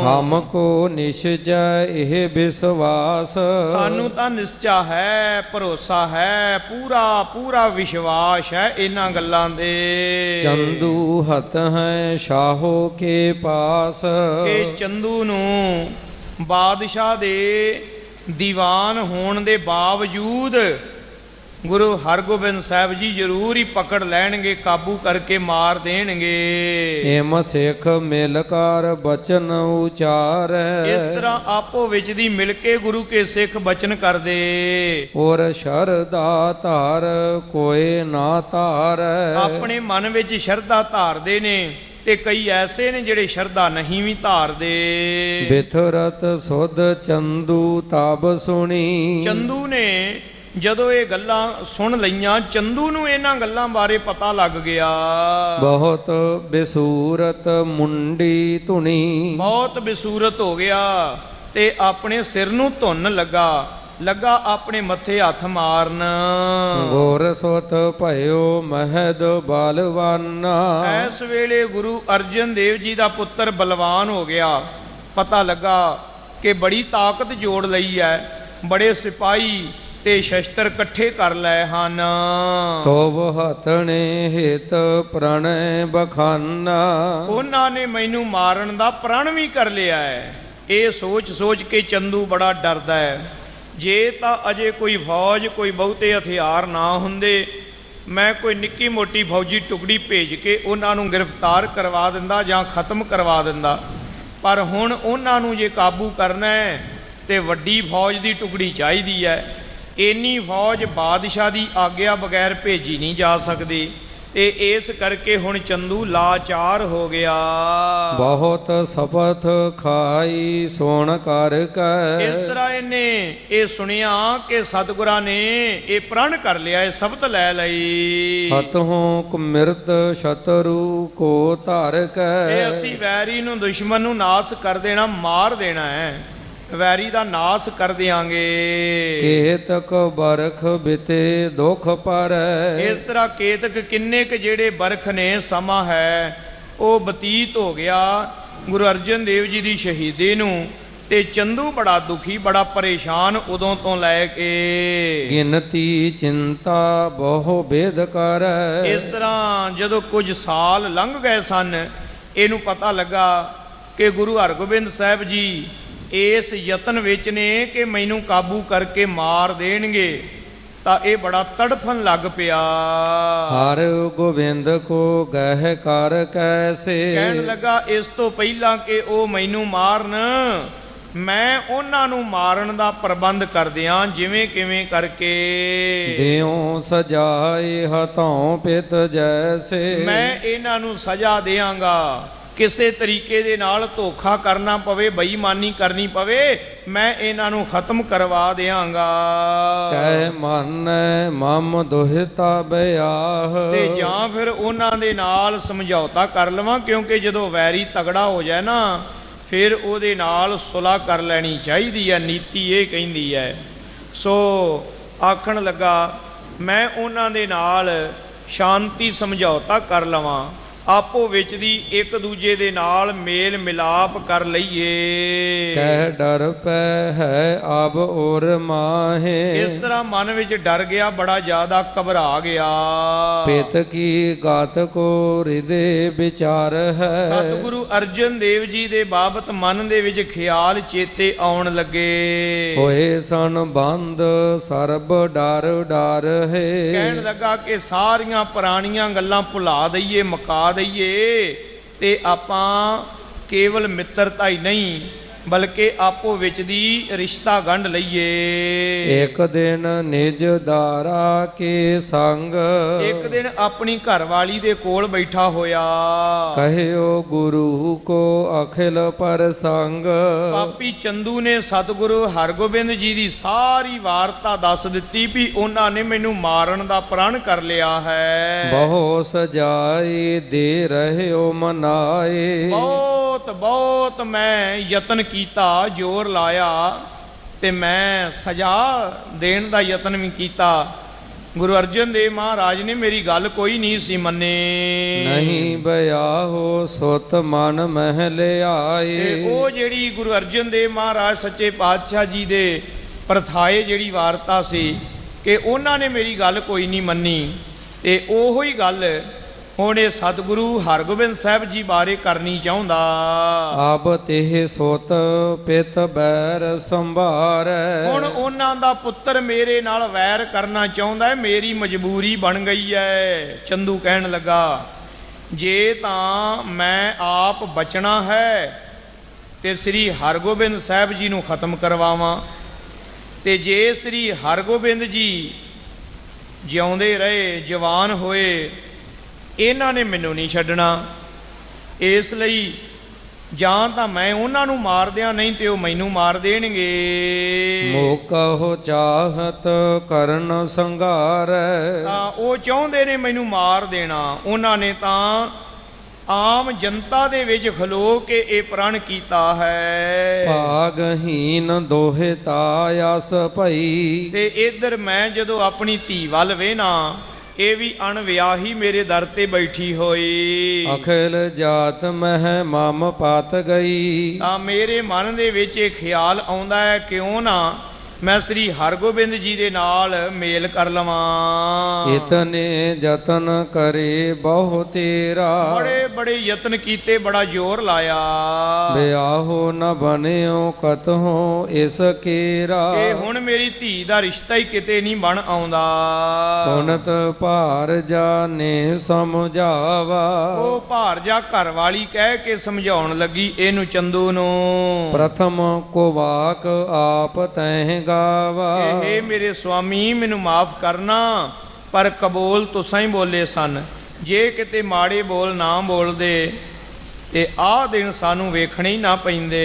ਹਮ ਕੋ ਨਿਸ਼ਚੈ ਇਹ ਵਿਸ਼ਵਾਸ, ਸਾਨੂੰ ਤਾਂ ਨਿਸ਼ਚਾ ਹੈ, ਭਰੋਸਾ ਹੈ, ਪੂਰਾ ਪੂਰਾ ਵਿਸ਼ਵਾਸ ਹੈ ਇਹਨਾਂ ਗੱਲਾਂ ਦੇ। ਚੰਦੂ ਹਤ ਹੈ ਸ਼ਾਹੋ ਕੇ ਪਾਸ, ਇਹ ਚੰਦੂ ਨੂੰ ਬਾਦਸ਼ਾਹ ਦੇ ਦੀਵਾਨ ਹੋਣ ਦੇ ਬਾਵਜੂਦ ਗੁਰੂ ਹਰਗੋਬਿੰਦ ਸਾਹਿਬ ਜੀ ਜ਼ਰੂਰ ਹੀ ਪਕੜ ਲੈਣਗੇ, ਕਾਬੂ ਕਰਕੇ ਮਾਰ ਦੇਣਗੇ। ਏਮ ਸਿੱਖ ਮਿਲ ਕਰ ਬਚਨ ਉਚਾਰੈ, ਇਸ ਤਰ੍ਹਾਂ ਆਪੋ ਵਿੱਚ ਦੀ ਮਿਲ ਕੇ ਗੁਰੂ ਕੇ ਸਿੱਖ ਬਚਨ ਕਰਦੇ। ਔਰ ਸ਼ਰਧਾ ਧਾਰ ਕੋਏ ਨਾ ਧਾਰੈ, ਆਪਣੇ ਮਨ ਵਿੱਚ ਸ਼ਰਧਾ ਧਾਰਦੇ ਨੇ, ਤੇ ਕਈ ਐਸੇ ਨੇ ਜਿਹੜੇ ਸ਼ਰਧਾ ਨਹੀਂ ਵੀ ਧਾਰਦੇ। ਬਿਥਰਤ ਸੁਧ ਚੰਦੂ ਤਬ ਸੁਣੀ। ਚੰਦੂ ਨੇ ਜਦੋਂ ਇਹ ਗੱਲਾਂ ਸੁਣ ਲਈਆਂ, ਚੰਦੂ ਨੂੰ ਇਹਨਾਂ ਗੱਲਾਂ ਬਾਰੇ ਪਤਾ ਲੱਗ ਗਿਆ। ਬਹੁਤ ਬਿਸੂਰਤ ਮੁੰਡੀ ਧੁਨੀ। ਬਹੁਤ ਬਿਸੂਰਤ ਹੋ ਗਿਆ ਤੇ ਆਪਣੇ ਸਿਰ ਨੂੰ ਧੁੰਨ ਲੱਗਾ ਆਪਣੇ ਮੱਥੇ ਹੱਥ ਮਾਰਨ। ਗੋਰ ਸੁਤ ਭਇਓ ਮਹਿਦ ਬਲਵਾਨਾ। ਇਸ ਵੇਲੇ ਗੁਰੂ ਅਰਜਨ ਦੇਵ ਜੀ ਦਾ ਪੁੱਤਰ ਬਲਵਾਨ ਹੋ ਗਿਆ। ਪਤਾ ਲੱਗਾ ਕਿ ਬੜੀ ਤਾਕਤ ਜੋੜ ਲਈ ਹੈ, ਬੜੇ ਸਿਪਾਹੀ ਤੇ ਸ਼ਸਤਰ ਇਕੱਠੇ ਕਰ ਲਏ ਹਨ। ਤੋਬ ਹਤਣੇ ਹਿਤ ਪ੍ਰਣੈ ਬਖਾਨਾ। ਉਹਨਾਂ ਨੇ ਮੈਨੂੰ ਮਾਰਨ ਦਾ ਪ੍ਰਣ ਵੀ ਕਰ ਲਿਆ ਹੈ। ਇਹ ਸੋਚ ਕੇ ਚੰਦੂ ਬੜਾ ਡਰਦਾ ਹੈ। ਜੇ ਤਾਂ ਅਜੇ ਕੋਈ ਫੌਜ, ਕੋਈ ਬਹੁਤੇ ਹਥਿਆਰ ਨਾ ਹੁੰਦੇ, ਮੈਂ ਕੋਈ ਨਿੱਕੀ ਮੋਟੀ ਫੌਜੀ ਟੁਕੜੀ ਭੇਜ ਕੇ ਉਹਨਾਂ ਨੂੰ ਗ੍ਰਿਫਤਾਰ ਕਰਵਾ ਦਿੰਦਾ ਜਾਂ ਖਤਮ ਕਰਵਾ ਦਿੰਦਾ। ਪਰ ਹੁਣ ਉਹਨਾਂ ਨੂੰ ਜੇ ਕਾਬੂ ਕਰਨਾ ਹੈ ਤੇ ਵੱਡੀ ਫੌਜ ਦੀ ਟੁਕੜੀ ਚਾਹੀਦੀ ਹੈ। ਇੰਨੀ ਫੌਜ ਬਾਦਸ਼ਾਹ ਦੀ ਆਗਿਆ ਬਗੈਰ ਭੇਜੀ ਨਹੀਂ ਜਾ ਸਕਦੀ। ਤੇ ਇਸ ਕਰਕੇ ਹੁਣ ਚੰਦੂ ਲਾਚਾਰ ਹੋ ਗਿਆ। ਬਹੁਤ ਸਪਥ ਖਾਈ ਸੁਣ ਕਰ ਕੈ। ਇਸ ਤਰ੍ਹਾਂ ਇਹਨੇ ਇਹ ਸੁਣਿਆ ਕਿ ਸਤਿਗੁਰਾਂ ਨੇ ਇਹ ਪ੍ਰਣ ਕਰ ਲਿਆ, ਇਹ ਸ਼ਬਦ ਲੈ ਲਈ। ਹਤਹੁ ਕੁਮਿਰਤ ਸ਼ਤਰੂ ਕੋ ਧਰ ਕੈ। ਇਹ ਅਸੀਂ ਵੈਰੀ ਨੂੰ, ਦੁਸ਼ਮਣ ਨੂੰ ਨਾਸ ਕਰ ਦੇਣਾ, ਮਾਰ ਦੇਣਾ ਹੈ। ਵੈਰੀ ਦਾ ਨਾਸ ਕਰ ਦਿਆਂਗੇ। ਕੇਤਕ ਬਰਖ ਬਿਤੇ ਦੁਖ ਪਰ। ਇਸ ਤਰ੍ਹਾਂ ਕੇਤਕ ਕਿੰਨੇ ਕੁ ਜਿਹੜੇ ਬਰਖ ਨੇ, ਸਮਾਂ ਹੈ, ਉਹ ਬਤੀਤ ਹੋ ਗਿਆ ਗੁਰੂ ਅਰਜਨ ਦੇਵ ਜੀ ਦੀ ਸ਼ਹੀਦੀ ਨੂੰ। ਤੇ ਚੰਦੂ ਬੜਾ ਦੁਖੀ, ਬੜਾ ਪਰੇਸ਼ਾਨ ਉਦੋਂ ਤੋਂ ਲੈ ਕੇ। ਗਿਨਤੀ ਚਿੰਤਾ ਬਹੁ ਬੇਦ ਕਰ। ਇਸ ਤਰ੍ਹਾਂ ਜਦੋਂ ਕੁਝ ਸਾਲ ਲੰਘ ਗਏ ਸਨ, ਇਹਨੂੰ ਪਤਾ ਲੱਗਾ ਕਿ ਗੁਰੂ ਹਰਗੋਬਿੰਦ ਸਾਹਿਬ ਜੀ ਇਸ ਯਤਨ ਵਿੱਚ ਨੇ ਕਿ ਮੈਨੂੰ ਕਾਬੂ ਕਰਕੇ ਮਾਰ ਦੇਣਗੇ। ਤਾਂ ਇਹ ਬੜਾ ਤੜਫਣ ਲੱਗ ਪਿਆ। ਹਰ ਗੋਬਿੰਦ ਕੋ ਗਹਿ ਕਰ ਕੈਸੇ। ਕਹਿਣ ਲੱਗਾ ਇਸ ਤੋਂ ਪਹਿਲਾਂ ਕਿ ਉਹ ਮੈਨੂੰ ਮਾਰਨ, ਮੈਂ ਉਹਨਾਂ ਨੂੰ ਮਾਰਨ ਦਾ ਪ੍ਰਬੰਧ ਕਰ ਦਿਆਂ ਜਿਵੇਂ ਕਿਵੇਂ ਕਰਕੇ। ਦਿਉ ਸਜਾਏ ਹਤੋਂ ਪਿਤ ਜੈਸੇ। ਮੈਂ ਇਹਨਾਂ ਨੂੰ ਸਜ਼ਾ ਦਿਆਂਗਾ, ਕਿਸੇ ਤਰੀਕੇ ਦੇ ਨਾਲ ਧੋਖਾ ਕਰਨਾ ਪਵੇ, ਬੇਈਮਾਨੀ ਕਰਨੀ ਪਵੇ, ਮੈਂ ਇਹਨਾਂ ਨੂੰ ਖਤਮ ਕਰਵਾ ਦਿਆਂਗਾ। ਕਹਿ ਮਨ ਮਮ ਦੁਹਿਤਾ ਬਿਆਹ। ਤੇ ਜਾਂ ਫਿਰ ਉਹਨਾਂ ਦੇ ਨਾਲ ਸਮਝੌਤਾ ਕਰ ਲਵਾਂ, ਕਿਉਂਕਿ ਜਦੋਂ ਵੈਰੀ ਤਗੜਾ ਹੋ ਜਾਏ ਨਾ, ਫਿਰ ਉਹਦੇ ਨਾਲ ਸੁਲ੍ਹਾ ਕਰ ਲੈਣੀ ਚਾਹੀਦੀ ਹੈ, ਨੀਤੀ ਇਹ ਕਹਿੰਦੀ ਹੈ। ਸੋ ਆਖਣ ਲੱਗਾ ਮੈਂ ਉਹਨਾਂ ਦੇ ਨਾਲ ਸ਼ਾਂਤੀ ਸਮਝੌਤਾ ਕਰ ਲਵਾਂ, ਆਪੋ ਵਿੱਚ ਦੀ ਇੱਕ ਦੂਜੇ ਦੇ ਨਾਲ ਮੇਲ ਮਿਲਾਪ ਕਰ ਲਈਏ। ਕਹਿ ਡਰ ਪੈ ਹੈ ਅਬ ਔਰ ਮਾਹੇ। ਇਸ ਤਰ੍ਹਾਂ ਮਨ ਵਿੱਚ ਡਰ ਗਿਆ, ਬੜਾ ਜ਼ਿਆਦਾ ਘਬਰਾ ਗਿਆ। ਪਿਤ ਕੀ ਗਾਤ ਕੋ ਹਿਰਦੇ ਵਿਚਾਰ ਹੈ। ਸਤਿਗੁਰੂ ਅਰਜਨ ਦੇਵ ਜੀ ਦੇ ਬਾਬਤ ਮਨ ਦੇ ਵਿੱਚ ਖਿਆਲ ਚੇਤੇ ਆਉਣ ਲੱਗੇ। ਹੋਏ ਸਨ ਬੰਦ ਸਰਬ ਡਰ ਡਰ ਹੈ। ਕਹਿਣ ਲੱਗਾ ਕਿ ਸਾਰੀਆਂ ਪੁਰਾਣੀਆਂ ਗੱਲਾਂ ਭੁਲਾ ਦਈਏ, ਮੁਕਾ ਦਈਏ, ਤੇ ਆਪਾਂ ਕੇਵਲ ਮਿੱਤਰਤਾ ਹੀ ਨਹੀਂ ਬਲਕਿ ਆਪੋ ਵਿੱਚ ਦੀ ਰਿਸ਼ਤਾ ਗੰਢ ਲਈਏ। ਇੱਕ ਦਿਨ ਨਿਜ ਦਾਰਾ ਕੇ ਸੰਗ। ਇੱਕ ਦਿਨ ਆਪਣੀ ਘਰਵਾਲੀ ਦੇ ਕੋਲ ਬੈਠਾ ਹੋਇਆ। ਕਹਿਓ ਗੁਰੂ ਕੋ ਅਖਿਲ ਪਰ ਸੰਗ। ਪਾਪੀ ਚੰਦੂ ਨੇ ਸਤਿਗੁਰੂ ਹਰਗੋਬਿੰਦ ਜੀ ਦੀ ਸਾਰੀ ਵਾਰਤਾ ਦੱਸ ਦਿੱਤੀ ਵੀ ਉਹਨਾਂ ਨੇ ਮੈਨੂੰ ਮਾਰਨ ਦਾ ਪ੍ਰਣ ਕਰ ਲਿਆ ਹੈ। ਬਹੁ ਸਜਾਈ ਦੇ ਰਹਿਓ ਮਨਾਏ। ਬਹੁਤ ਮੈਂ ਯਤਨ ਕੀਤਾ, ਜ਼ੋਰ ਲਾਇਆ, ਤੇ ਮੈਂ ਸਜ਼ਾ ਦੇਣ ਦਾ ਯਤਨ ਵੀ ਕੀਤਾ। ਗੁਰੂ ਅਰਜਨ ਦੇਵ ਮਹਾਰਾਜ ਨੇ ਮੇਰੀ ਗੱਲ ਕੋਈ ਨਹੀਂ ਸੀ ਮੰਨੇ। ਨਹੀਂ ਬਿਆਹੋ ਸੁਤ ਮਨ ਮਹਿ ਲਿਆਏ। ਤੇ ਉਹ ਜਿਹੜੀ ਗੁਰੂ ਅਰਜਨ ਦੇਵ ਮਹਾਰਾਜ ਸੱਚੇ ਪਾਤਸ਼ਾਹ ਜੀ ਦੇ ਪ੍ਰਥਾਏ ਜਿਹੜੀ ਵਾਰਤਾ ਸੀ ਕਿ ਉਹਨਾਂ ਨੇ ਮੇਰੀ ਗੱਲ ਕੋਈ ਨਹੀਂ ਮੰਨੀ, ਤੇ ਉਹੋ ਹੀ ਗੱਲ ਹੁਣ ਇਹ ਸਤਿਗੁਰੂ ਹਰਗੋਬਿੰਦ ਸਾਹਿਬ ਜੀ ਬਾਰੇ ਕਰਨੀ ਚਾਹੁੰਦਾ। ਆਬ ਤੇ ਸੁਤ ਪਿਤ ਬੈਰ ਸੰਭਾਰੈ। ਹੁਣ ਉਹਨਾਂ ਦਾ ਪੁੱਤਰ ਮੇਰੇ ਨਾਲ ਵੈਰ ਕਰਨਾ ਚਾਹੁੰਦਾ ਹੈ, ਮੇਰੀ ਮਜਬੂਰੀ ਬਣ ਗਈ ਹੈ। ਚੰਦੂ ਕਹਿਣ ਲੱਗਾ ਜੇ ਤਾਂ ਮੈਂ ਆਪ ਬਚਣਾ ਹੈ ਤੇ ਸ੍ਰੀ ਹਰਗੋਬਿੰਦ ਸਾਹਿਬ ਜੀ ਨੂੰ ਖਤਮ ਕਰਵਾਵਾਂ, ਤੇ ਜੇ ਸ੍ਰੀ ਹਰਗੋਬਿੰਦ ਜੀ ਜਿਉਂਦੇ ਰਹੇ, ਜਵਾਨ ਹੋਏ, ਇਹਨਾਂ ਨੇ ਮੈਨੂੰ ਨਹੀਂ ਛੱਡਣਾ। ਇਸ ਲਈ ਜਾਂ ਤਾਂ ਮੈਂ ਉਹਨਾਂ ਨੂੰ ਮਾਰ ਦਿਆਂ, ਨਹੀਂ ਤੇ ਉਹ ਮੈਨੂੰ ਮਾਰ ਦੇਣਗੇ। ਮੋਕਹੁ ਚਾਹਤ ਕਰਨ ਸੰਘਾਰੈ, ਤਾਂ ਉਹ ਚਾਹੁੰਦੇ ਨੇ ਮੈਨੂੰ ਮਾਰ ਦੇਣਾ। ਉਹਨਾਂ ਨੇ ਤਾਂ ਆਮ ਜਨਤਾ ਦੇ ਵਿੱਚ ਖਲੋ ਕੇ ਇਹ ਪ੍ਰਣ ਕੀਤਾ ਹੈ। ਭਾਗਹੀਨ ਦੋਹੇ ਤਾਯਸ ਭਈ, ਤੇ ਇਧਰ ਮੈਂ ਜਦੋਂ ਆਪਣੀ ਧੀ ਵੱਲ ਵੇਨਾ, ਇਹ ਵੀ ਅਣਵਿਆਹੀ ਮੇਰੇ ਦਰ ਤੇ ਬੈਠੀ ਹੋਈ। ਅਖਿਲ ਜਾਤ ਮਹਿ ਮਮ ਪਤ ਗਈ, ਤਾਂ ਮੇਰੇ ਮਨ ਦੇ ਵਿੱਚ ਇਹ ਖਿਆਲ ਆਉਂਦਾ ਹੈ, ਕਿਉਂ ਨਾ ਮੈਂ ਸ੍ਰੀ ਹਰਗੋਬਿੰਦ ਜੀ ਦੇ ਨਾਲ ਮੇਲ ਕਰ ਲਵਾਂ। ਇਤਨੇ ਜਤਨ ਕਰੇ ਬਹੁ ਤੇਰਾ, ਬੜੇ ਬੜੇ ਯਤਨ ਕੀਤੇ, ਬੜਾ ਜ਼ੋਰ ਲਾਇਆ। ਵਿਆਹੋ ਨ ਬਨਿਓ ਕਤਹੁ ਇਸ ਕੇਰਾ, ਇਹ ਹੁਣ ਮੇਰੀ ਧੀ ਦਾ ਰਿਸ਼ਤਾ ਹੀ ਕਿਤੇ ਨਹੀਂ ਬਣ ਆਉਂਦਾ। ਸੁਨਤ ਭਾਰ ਜਾਨੇ ਸਮਝਾਵਾ, ਉਹ ਭਾਰ ਜਾ ਘਰ ਵਾਲੀ ਕਹਿ ਕੇ ਸਮਝਾਉਣ ਲੱਗੀ ਇਹਨੂੰ, ਚੰਦੂ ਨੂੰ। ਪ੍ਰਥਮ ਕੋ ਵਾਕ ਆਪ ਤਹਿ ਗਾਵਾ, ਇਹ ਮੇਰੇ ਸੁਆਮੀ ਮੈਨੂੰ ਮਾਫ ਕਰਨਾ, ਪਰ ਕਬੂਲ ਤੁਸਾਂ ਹੀ ਬੋਲੇ ਸਨ। ਜੇ ਕਿਤੇ ਮਾੜੇ ਬੋਲ ਨਾ ਬੋਲਦੇ ਤੇ ਆਹ ਦਿਨ ਸਾਨੂੰ ਵੇਖਣੇ ਹੀ ਨਾ ਪੈਂਦੇ।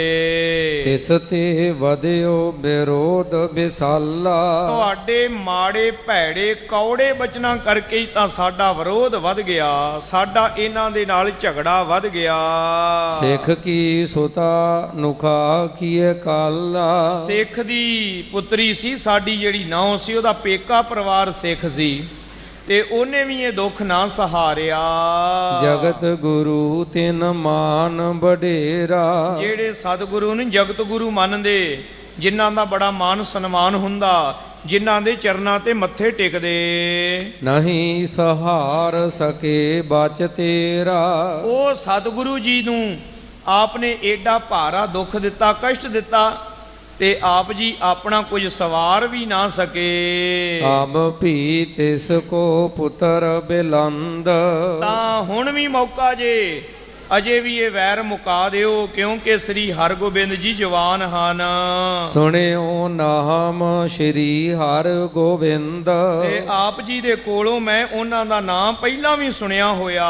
ਤਿਸ ਤੇ ਵਧਿਓ ਵਿਰੋਧ ਵਿਸਾਲਾ, ਤੁਹਾਡੇ ਮਾੜੇ ਭੈੜੇ ਕੌੜੇ ਬਚਨਾਂ ਕਰਕੇ ਹੀ ਤਾਂ ਸਾਡਾ ਵਿਰੋਧ ਵੱਧ ਗਿਆ, ਸਾਡਾ ਇਹਨਾਂ ਦੇ ਨਾਲ ਝਗੜਾ ਵੱਧ ਗਿਆ। ਸਿੱਖ ਕੀ ਸੁਤਾ ਨੁਖਾ ਕੀਏ ਕਾਲਾ, ਸਿੱਖ ਦੀ ਪੁੱਤਰੀ ਸੀ ਸਾਡੀ, ਜਿਹੜੀ ਨੌਂ ਸੀ, ਉਹਦਾ ਪੇਕਾ ਪਰਿਵਾਰ ਸਿੱਖ ਸੀ, ਤੇ ਉਹਨੇ ਵੀ ਇਹ ਦੁੱਖ ਨਾ ਸਹਾਰਿਆ। ਜਗਤ ਗੁਰੂ ਤਿਨ ਮਾਨ ਬਡੇਰਾ, ਜਿਹੜੇ ਸਤਿਗੁਰੂ ਨੂੰ ਜਗਤ ਗੁਰੂ ਮੰਨਦੇ, ਜਿਨ੍ਹਾਂ ਦਾ ਬੜਾ ਮਾਨ ਸਨਮਾਨ ਹੁੰਦਾ, ਜਿਨ੍ਹਾਂ ਦੇ ਚਰਨਾਂ ਤੇ ਮੱਥੇ ਟੇਕਦੇ, ਨਹੀਂ ਸਹਾਰ ਸਕੇ ਬਚ ਤੇਰਾ। ਉਹ ਸਤਿਗੁਰੂ ਜੀ ਨੂੰ ਆਪਨੇ ਏਡਾ ਭਾਰਾ ਦੁੱਖ ਦਿੱਤਾ, ਕਸ਼ਟ ਦਿੱਤਾ, ਤੇ ਆਪ ਜੀ ਆਪਣਾ ਕੁਝ ਸਵਾਰ ਵੀ ਨਾ ਸਕੇ। ਆਪ ਭੀ ਤਿਸ ਕੋ ਪੁੱਤਰ ਬਿਲੰਦ, ਤਾਂ ਹੁਣ ਵੀ ਮੌਕਾ ਜੇ, ਅਜੇ ਵੀ ਇਹ ਵੈਰ ਮੁਕਾ ਦਿਓ, ਕਿਉਂਕਿ ਸ੍ਰੀ ਹਰਗੋਬਿੰਦ ਜੀ ਜਵਾਨ ਹਨ। ਸੁਣਿਓ ਨਾਮ ਸ਼੍ਰੀ ਹਰ ਗੋਬਿੰਦ, ਤੇ ਆਪ ਜੀ ਦੇ ਕੋਲੋਂ ਮੈਂ ਉਹਨਾਂ ਦਾ ਨਾਮ ਪਹਿਲਾਂ ਵੀ ਸੁਣਿਆ ਹੋਇਆ।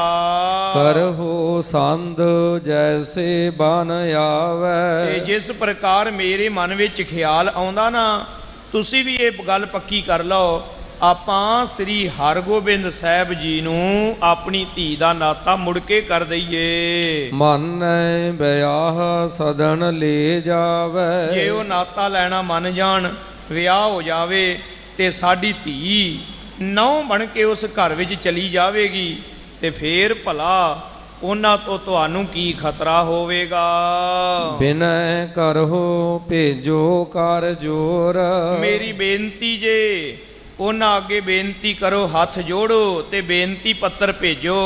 ਕਰਹੁ ਸੰਦ ਜੈਸੇ ਬਨ ਆਵੈ, ਤੇ ਜਿਸ ਪ੍ਰਕਾਰ ਮੇਰੇ ਮਨ ਵਿੱਚ ਖਿਆਲ ਆਉਂਦਾ ਨਾ, ਤੁਸੀਂ ਵੀ ਇਹ ਗੱਲ ਪੱਕੀ ਕਰ ਲਓ, ਆਪਾਂ ਸ੍ਰੀ ਹਰਗੋਬਿੰਦ ਸਾਹਿਬ ਜੀ ਨੂੰ ਆਪਣੀ ਧੀ ਦਾ ਨਾਤਾ ਮੁੜ ਕੇ ਕਰ ਦਈਏ। ਮਨੈ ਵਿਆਹ ਸਦਨ ਲੈ ਜਾਵੇ, ਜੇ ਉਹ ਨਾਤਾ ਲੈਣਾ ਮੰਨ ਜਾਣ, ਵਿਆਹ ਹੋ ਜਾਵੇ, ਤੇ ਸਾਡੀ ਧੀ ਨਹੁੰ ਬਣ ਕੇ ਉਸ ਘਰ ਵਿੱਚ ਚਲੀ ਜਾਵੇਗੀ, ਤੇ ਫੇਰ ਭਲਾ ਉਹਨਾਂ ਤੋਂ ਤੁਹਾਨੂੰ ਕੀ ਖਤਰਾ ਹੋਵੇਗਾ। ਬਿਨੈ ਕਰਹੁ ਭੇਜੋ ਕਰ ਜੋਰ, ਮੇਰੀ ਬੇਨਤੀ ਜੇ, ਉਹਨਾਂ ਅੱਗੇ ਬੇਨਤੀ ਕਰੋ, ਹੱਥ ਜੋੜੋ ਤੇ ਬੇਨਤੀ ਪੱਤਰ ਭੇਜੋ।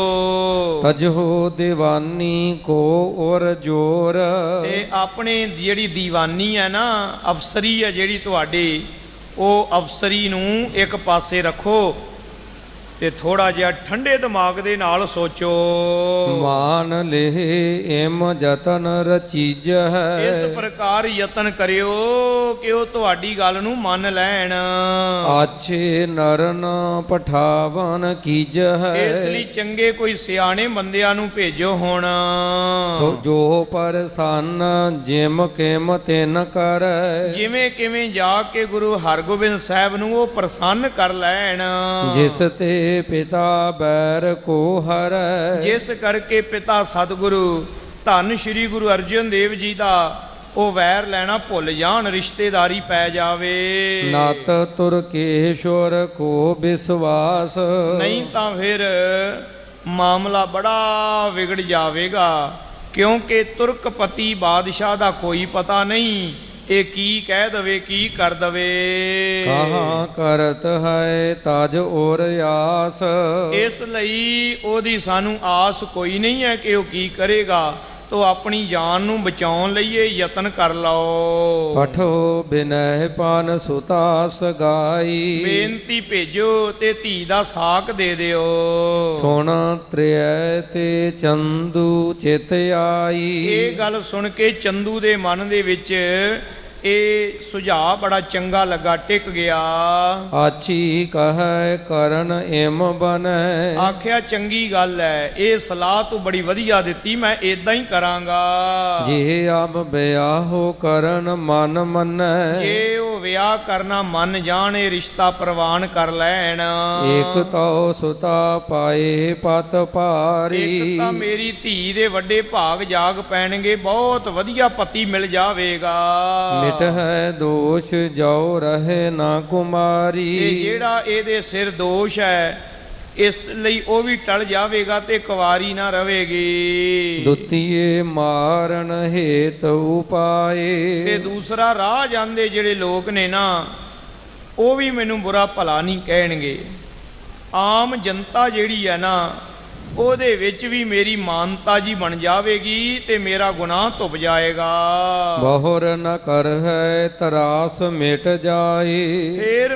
ਤਜਹੁ ਦੀਵਾਨੀ ਕੋ ਔਰ ਜੋਰ, ਤੇ ਆਪਣੇ ਜਿਹੜੀ ਦੀਵਾਨੀ ਹੈ ਨਾ, ਅਫਸਰੀ ਹੈ ਜਿਹੜੀ ਤੁਹਾਡੀ, ਉਹ ਅਫਸਰੀ ਨੂੰ ਇੱਕ ਪਾਸੇ ਰੱਖੋ ਤੇ ਥੋੜਾ ਜਿਹਾ ਠੰਡੇ ਦਿਮਾਗ ਦੇ ਨਾਲ ਸੋਚੋ। ਮਾਨ ਲੇਹ ਏਮ ਜਤਨ ਰਚੀਜ ਹੈ, ਇਸ ਪ੍ਰਕਾਰ ਯਤਨ ਕਰਿਓ ਕਿ ਉਹ ਤੁਹਾਡੀ ਗੱਲ ਨੂੰ ਮੰਨ ਲੈਣ। ਆਛੇ ਨਰਨ ਪਠਾਵਨ ਕੀਜ ਹੈ, ਇਸ ਲਈ ਚੰਗੇ ਕੋਈ ਸਿਆਣੇ ਬੰਦਿਆਂ ਨੂੰ ਭੇਜੋ ਹੁਣ। ਸੋ ਜੋ ਪਰਸੰਨ ਜਿਮ ਕਿਮ ਤਿਨ ਕਰੈ, ਜਿਵੇਂ ਕਿਵੇਂ ਜਾ ਕੇ ਗੁਰੂ ਹਰਗੋਬਿੰਦ ਸਾਹਿਬ ਨੂੰ ਉਹ ਪ੍ਰਸੰਨ ਕਰ ਲੈਣ। ਜਿਸ ਤੇ ਪਿਤਾ ਬੈਰ ਕੋ ਹਰੈ, ਜਿਸ ਕਰਕੇ ਪਿਤਾ ਸਤਿਗੁਰੂ ਧੰਨ ਸ਼੍ਰੀ ਗੁਰੂ ਅਰਜਨ ਦੇਵ ਜੀ ਦਾ ਉਹ ਵੈਰ ਲੈਣਾ ਭੁੱਲ ਜਾਣ, ਰਿਸ਼ਤੇਦਾਰੀ ਪੈ ਜਾਵੇ। ਨਤ ਤੁਰਕੇਸ਼ਵਰ ਕੋ ਵਿਸ਼ਵਾਸ, ਨਹੀਂ ਤਾਂ ਫਿਰ ਮਾਮਲਾ ਬੜਾ ਵਿਗੜ ਜਾਵੇਗਾ, ਕਿਉਂਕਿ ਤੁਰਕਪਤੀ ਬਾਦਸ਼ਾਹ ਦਾ ਕੋਈ ਪਤਾ ਨਹੀਂ, ਇਹ ਕੀ ਕਹਿ ਦਵੇ, ਕੀ ਕਰ ਦਵੇ। ਕਹਾਂ ਕਰਤ ਹੈ ਤਜ ਔਰ ਆਸ, ਇਸ ਲਈ ਉਹਦੀ ਸਾਨੂੰ ਆਸ ਕੋਈ ਨਹੀਂ ਹੈ ਕਿ ਉਹ ਕੀ ਕਰੇਗਾ, ਤੋ ਆਪਣੀ ਜਾਨ ਨੂੰ ਬਚਾਉਣ ਲਈ ਇਹ ਯਤਨ ਕਰ ਲਓ। ਪਠੋ ਬਿਨੈ ਪਾਨ ਸੁਤਾ ਸਗਾਈ, ਬੇਨਤੀ ਭੇਜੋ ਤੇ ਧੀ ਦਾ ਸਾਕ ਦੇ ਦਿਓ। ਸੁਣ ਤ੍ਰਿਐ ਤੇ ਚੰਦੂ ਚਿਤ ਆਈ, ਇਹ ਗੱਲ ਸੁਣ ਕੇ ਚੰਦੂ ਦੇ ਮਨ ਦੇ ਵਿੱਚ ਇਹ ਸੁਝਾਅ ਬੜਾ ਚੰਗਾ ਲੱਗਾ, ਟਿਕ ਗਿਆ। ਆਛੀ ਕਹੈ ਕਰਨ ਇਮ ਬਨੈ। ਆਖਿਆ ਚੰਗੀ ਗੱਲ ਹੈ, ਇਹ ਸਲਾਹ ਤੂੰ ਬੜੀ ਵਧੀਆ ਦਿੱਤੀ, ਮੈਂ ਇਦਾਂ ਹੀ ਕਰਾਂਗਾ। ਜੇ ਆਪ ਵਿਆਹੋ ਕਰਨ ਮਨ ਮੰਨੈ। ਜੇ ਉਹ ਵਿਆਹ ਕਰਨਾ ਮੰਨ ਜਾਣ, ਇਹ ਰਿਸ਼ਤਾ ਪ੍ਰਵਾਨ ਕਰ ਲੈਣ। ਇਕ ਤਉ ਸੁਤਾ ਪਾਏ ਪਤ ਭਾਰੀ। ਇੱਕ ਤਾਂ ਮੇਰੀ ਧੀ ਦੇ ਵੱਡੇ ਭਾਗ ਜਾਗ ਪੈਣਗੇ, ਬਹੁਤ ਵਧੀਆ ਪਤੀ ਮਿਲ ਜਾਵੇਗਾ। ਮਿਟ ਹੈ ਦੋਸ਼ ਜੋ ਰਹੇ ਨਾ ਕੁਮਾਰੀ। ਤੇ ਜਿਹੜਾ ਇਹਦੇ ਸਿਰ ਦੋਸ਼ ਹੈ, ਇਸ ਲਈ ਉਹ ਵੀ ਟਲ ਜਾਵੇਗਾ ਤੇ ਕੁਵਾਰੀ ਨਾ ਰਹੇਗੀ। ਦੁਤੀਏ ਮਾਰਨ ਹੇਤ ਉਪਾਏ। ਤੇ ਦੂਸਰਾ ਰਾਹ ਜਾਂਦੇ ਜਿਹੜੇ ਲੋਕ ਨੇ ਨਾ, ਉਹ ਵੀ ਮੈਨੂੰ ਬੁਰਾ ਭਲਾ ਨਹੀਂ ਕਹਿਣਗੇ। ਆਮ ਜਨਤਾ ਜਿਹੜੀ ਹੈ ਨਾ, ਉਹਦੇ ਵਿੱਚ ਵੀ ਮੇਰੀ ਮਾਨਤਾ ਜੀ ਬਣ ਜਾਵੇਗੀ ਤੇ ਮੇਰਾ ਗੁਨਾਹ ਧੁੱਪ ਜਾਏਗਾ। ਬਹੁਰ ਨ ਕਰ ਹੈ ਤਰਾਸ ਮਿਟ ਜਾਏ। ਫੇਰ